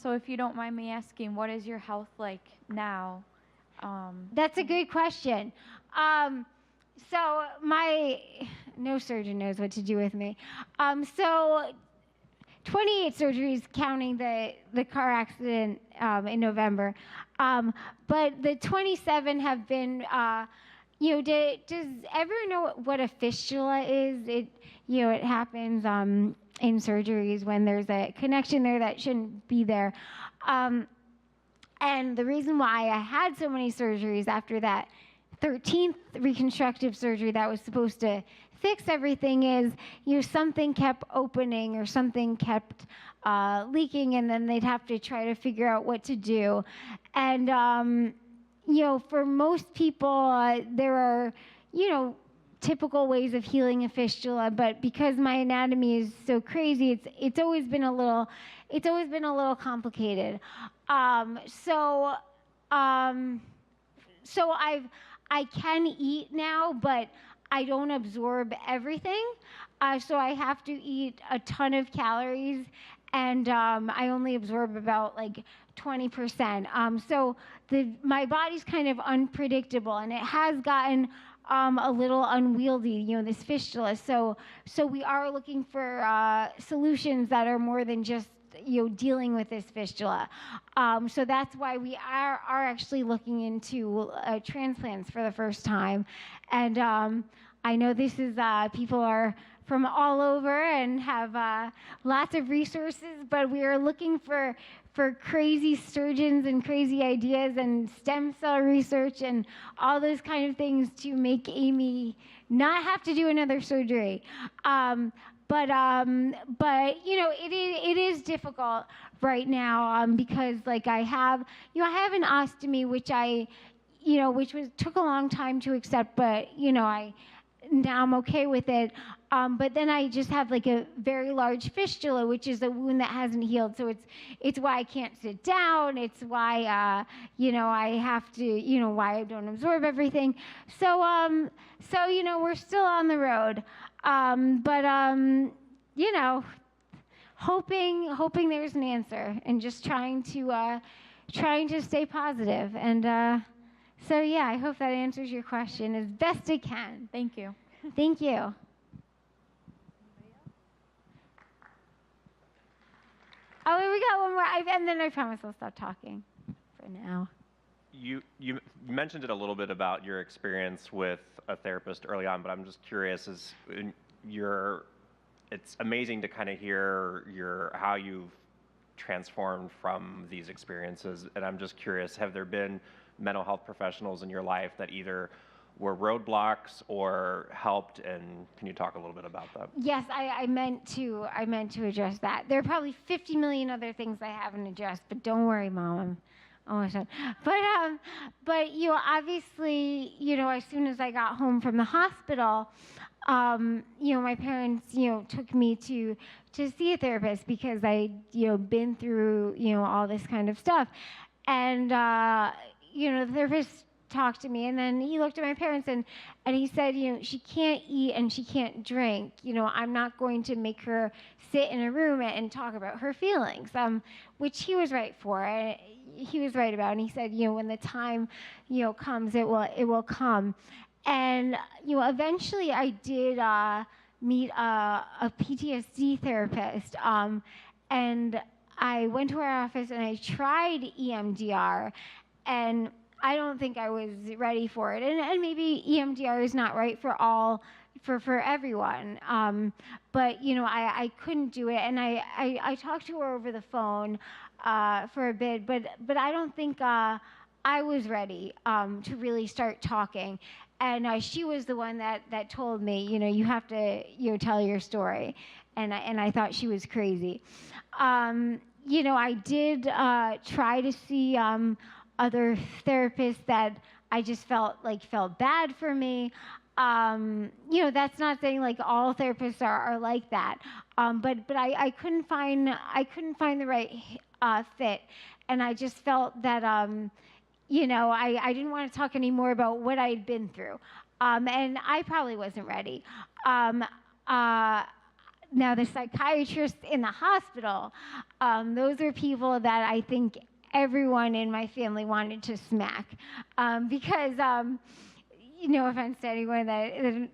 So if you don't mind me asking, what is your health like now? That's a good question. So no surgeon knows what to do with me. So 28 surgeries counting the car accident in November. But the 27 have been, does everyone know what a fistula is? It happens in surgeries when there's a connection there that shouldn't be there. And the reason why I had so many surgeries after that 13th reconstructive surgery that was supposed to fix everything is, something kept opening or something kept leaking, and then they'd have to try to figure out what to do. And, for most people, there are, typical ways of healing a fistula, but because my anatomy is so crazy, it's always been a little complicated. So I can eat now, but I don't absorb everything. So I have to eat a ton of calories, and I only absorb about 20%. So my body's kind of unpredictable, and it has gotten a little unwieldy, this fistula. So we are looking for solutions that are more than just dealing with this fistula. So that's why we are actually looking into transplants for the first time. And I know this is people are from all over and have lots of resources, but we are looking for crazy surgeons and crazy ideas and stem cell research and all those kind of things to make Amy not have to do another surgery. But it is difficult right now because I have an ostomy which took a long time to accept, but now I'm okay with it. But then I just have a very large fistula, which is a wound that hasn't healed. So it's why I can't sit down. It's why I have to why I don't absorb everything. So we're still on the road. But hoping there's an answer and just trying to stay positive. And so yeah, I hope that answers your question as best it can. Thank you. Thank you. Oh, we got one more, and then I promise I'll stop talking for now. You mentioned it a little bit about your experience with a therapist early on, but I'm just curious, it's amazing to kind of hear how you've transformed from these experiences, and I'm just curious, have there been mental health professionals in your life that either were roadblocks or helped, and can you talk a little bit about that? Yes, I meant to address that. There are probably 50 million other things I haven't addressed, but don't worry, Mom, I'm almost done. But obviously, as soon as I got home from the hospital, my parents, took me to see a therapist because I'd, been through, all this kind of stuff. And, the therapist talk to me. And then he looked at my parents and he said, she can't eat and she can't drink. I'm not going to make her sit in a room and talk about her feelings, which he was right for. He was right about. And he said, when the time, comes, it will come. And, eventually I did meet a PTSD therapist. And I went to her office and I tried EMDR, and I don't think I was ready for it. And maybe EMDR is not right for everyone. But I couldn't do it, and I talked to her over the phone for a bit, but I don't think I was ready to really start talking. And she was the one that told me, you have to tell your story. And I thought she was crazy. I did try to see other therapists that I just felt bad for me. That's not saying like all therapists are like that. But I couldn't find the right fit, and I just felt that I didn't want to talk anymore about what I had been through, and I probably wasn't ready. Now, the psychiatrists in the hospital, those are people that I think everyone in my family wanted to smack, because, no offense to anyone that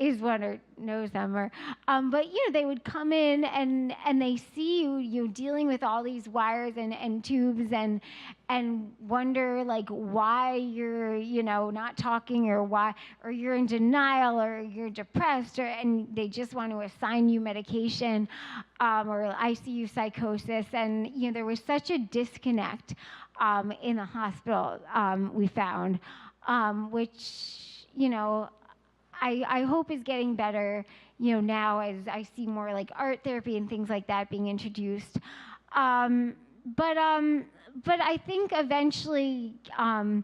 is one or knows them, but they would come in and they see you dealing with all these wires and tubes and wonder like why you're not talking, or you're in denial, or you're depressed, and they just want to assign you medication, or ICU psychosis. And there was such a disconnect in the hospital, we found, which I hope is getting better, now as I see more like art therapy and things like that being introduced. But I think eventually, I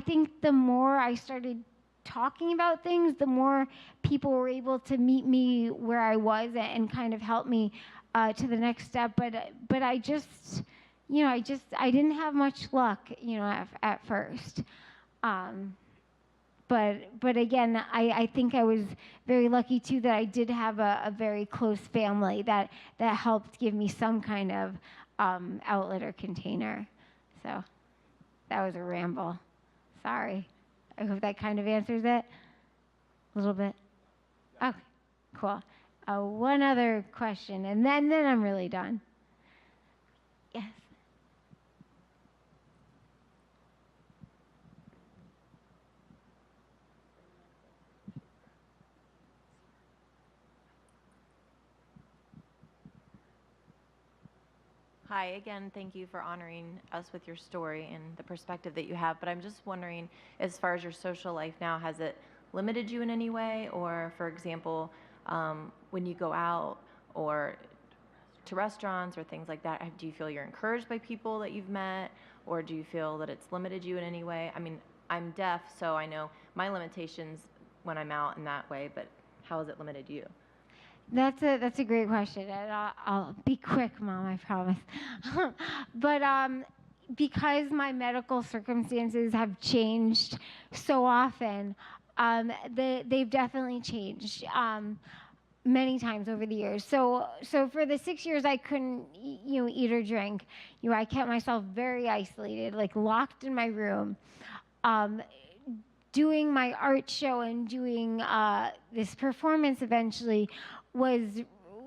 think the more I started talking about things, the more people were able to meet me where I was and kind of help me to the next step. But I just, I didn't have much luck, at first. But again, I think I was very lucky too that I did have a very close family that helped give me some kind of outlet or container. So that was a ramble. Sorry. I hope that kind of answers it a little bit. Okay, cool. One other question, and then I'm really done. Yes. Hi, again, thank you for honoring us with your story and the perspective that you have. But I'm just wondering, as far as your social life now, has it limited you in any way? Or, for example, when you go out or to restaurants or things like that, do you feel you're encouraged by people that you've met? Or do you feel that it's limited you in any way? I mean, I'm deaf, so I know my limitations when I'm out in that way, but how has it limited you? That's a great question, and I'll be quick, Mom, I promise. But because my medical circumstances have changed so often, they've definitely changed many times over the years. So for the 6 years I couldn't eat or drink, I kept myself very isolated, like locked in my room. Doing my art show and doing this performance eventually were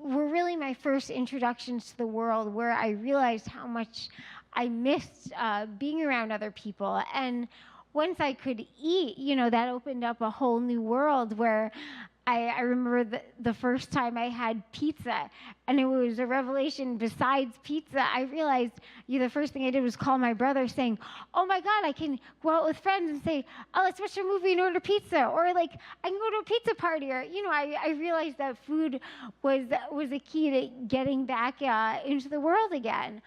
really my first introductions to the world, where I realized how much I missed being around other people. And once I could eat, that opened up a whole new world where I remember the first time I had pizza, and it was a revelation. Besides pizza, I realized the first thing I did was call my brother saying, oh my God, I can go out with friends and say, oh, let's watch a movie and order pizza. Or like, I can go to a pizza party. Or, I realized that food was a key to getting back into the world again.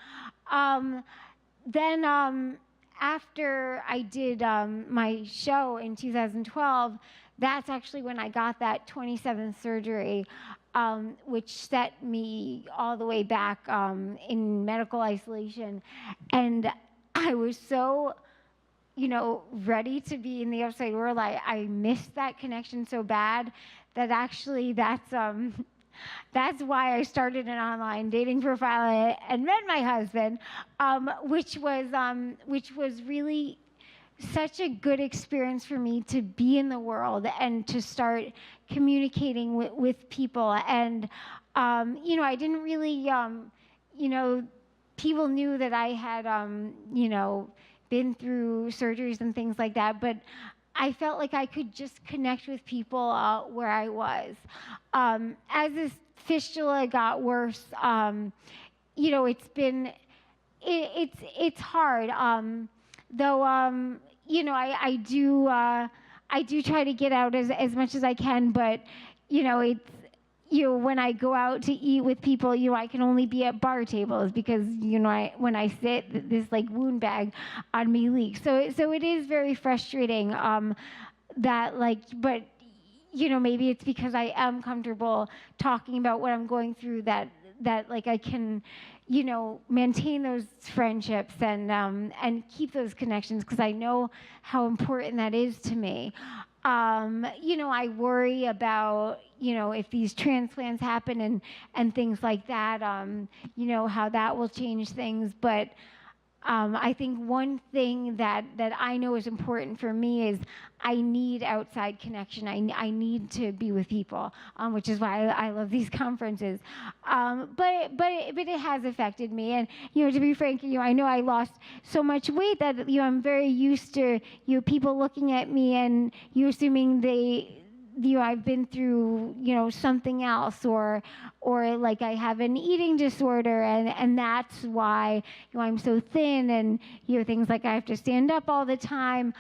Then after I did my show in 2012, that's actually when I got that 27th surgery, which set me all the way back in medical isolation. And I was so, ready to be in the outside world. I missed that connection so bad that actually that's why I started an online dating profile and met my husband, which was really such a good experience for me to be in the world and to start communicating with people. And, I didn't really, people knew that I had, been through surgeries and things like that, but I felt like I could just connect with people where I was. As this fistula got worse, it's been, it's hard. Though, I do try to get out as much as I can, but, it's, when I go out to eat with people, I can only be at bar tables because, when I sit, this like wound bag on me leaks. So it is very frustrating, that like, but, maybe it's because I am comfortable talking about what I'm going through that like I can, maintain those friendships and keep those connections because I know how important that is to me. I worry about, if these transplants happen and things like that, how that will change things. But I think one thing that I know is important for me is I need outside connection. I need to be with people, which is why I love these conferences. But it has affected me. And, to be frank, I know I lost so much weight that, I'm very used to, people looking at me and assuming I've been through, something else or like I have an eating disorder and that's why, I'm so thin and, things like I have to stand up all the time.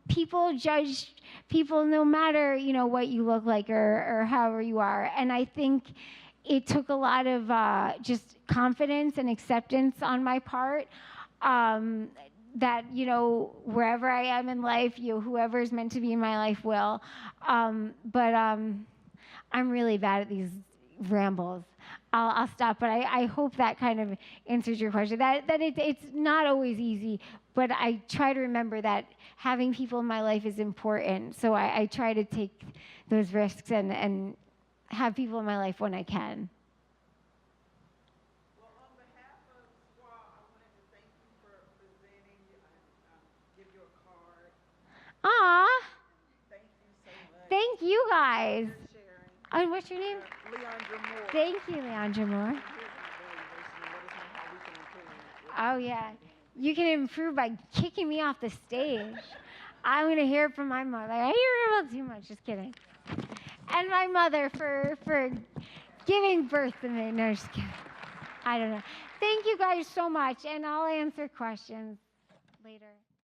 People judge people no matter, what you look like or however you are. And I think it took a lot of just confidence and acceptance on my part. That wherever I am in life, whoever is meant to be in my life will. But I'm really bad at these rambles. I'll stop. But I hope that kind of answers your question. That it's not always easy, but I try to remember that having people in my life is important. So I try to take those risks and have people in my life when I can. Aw. Thank you guys. And what's your name? Leandra Moore. Thank you, Leandra Moore. Oh, yeah. You can improve by kicking me off the stage. I'm going to hear from my mother. I hear about too much. Just kidding. And my mother for giving birth to me. No, just kidding. I don't know. Thank you guys so much. And I'll answer questions later.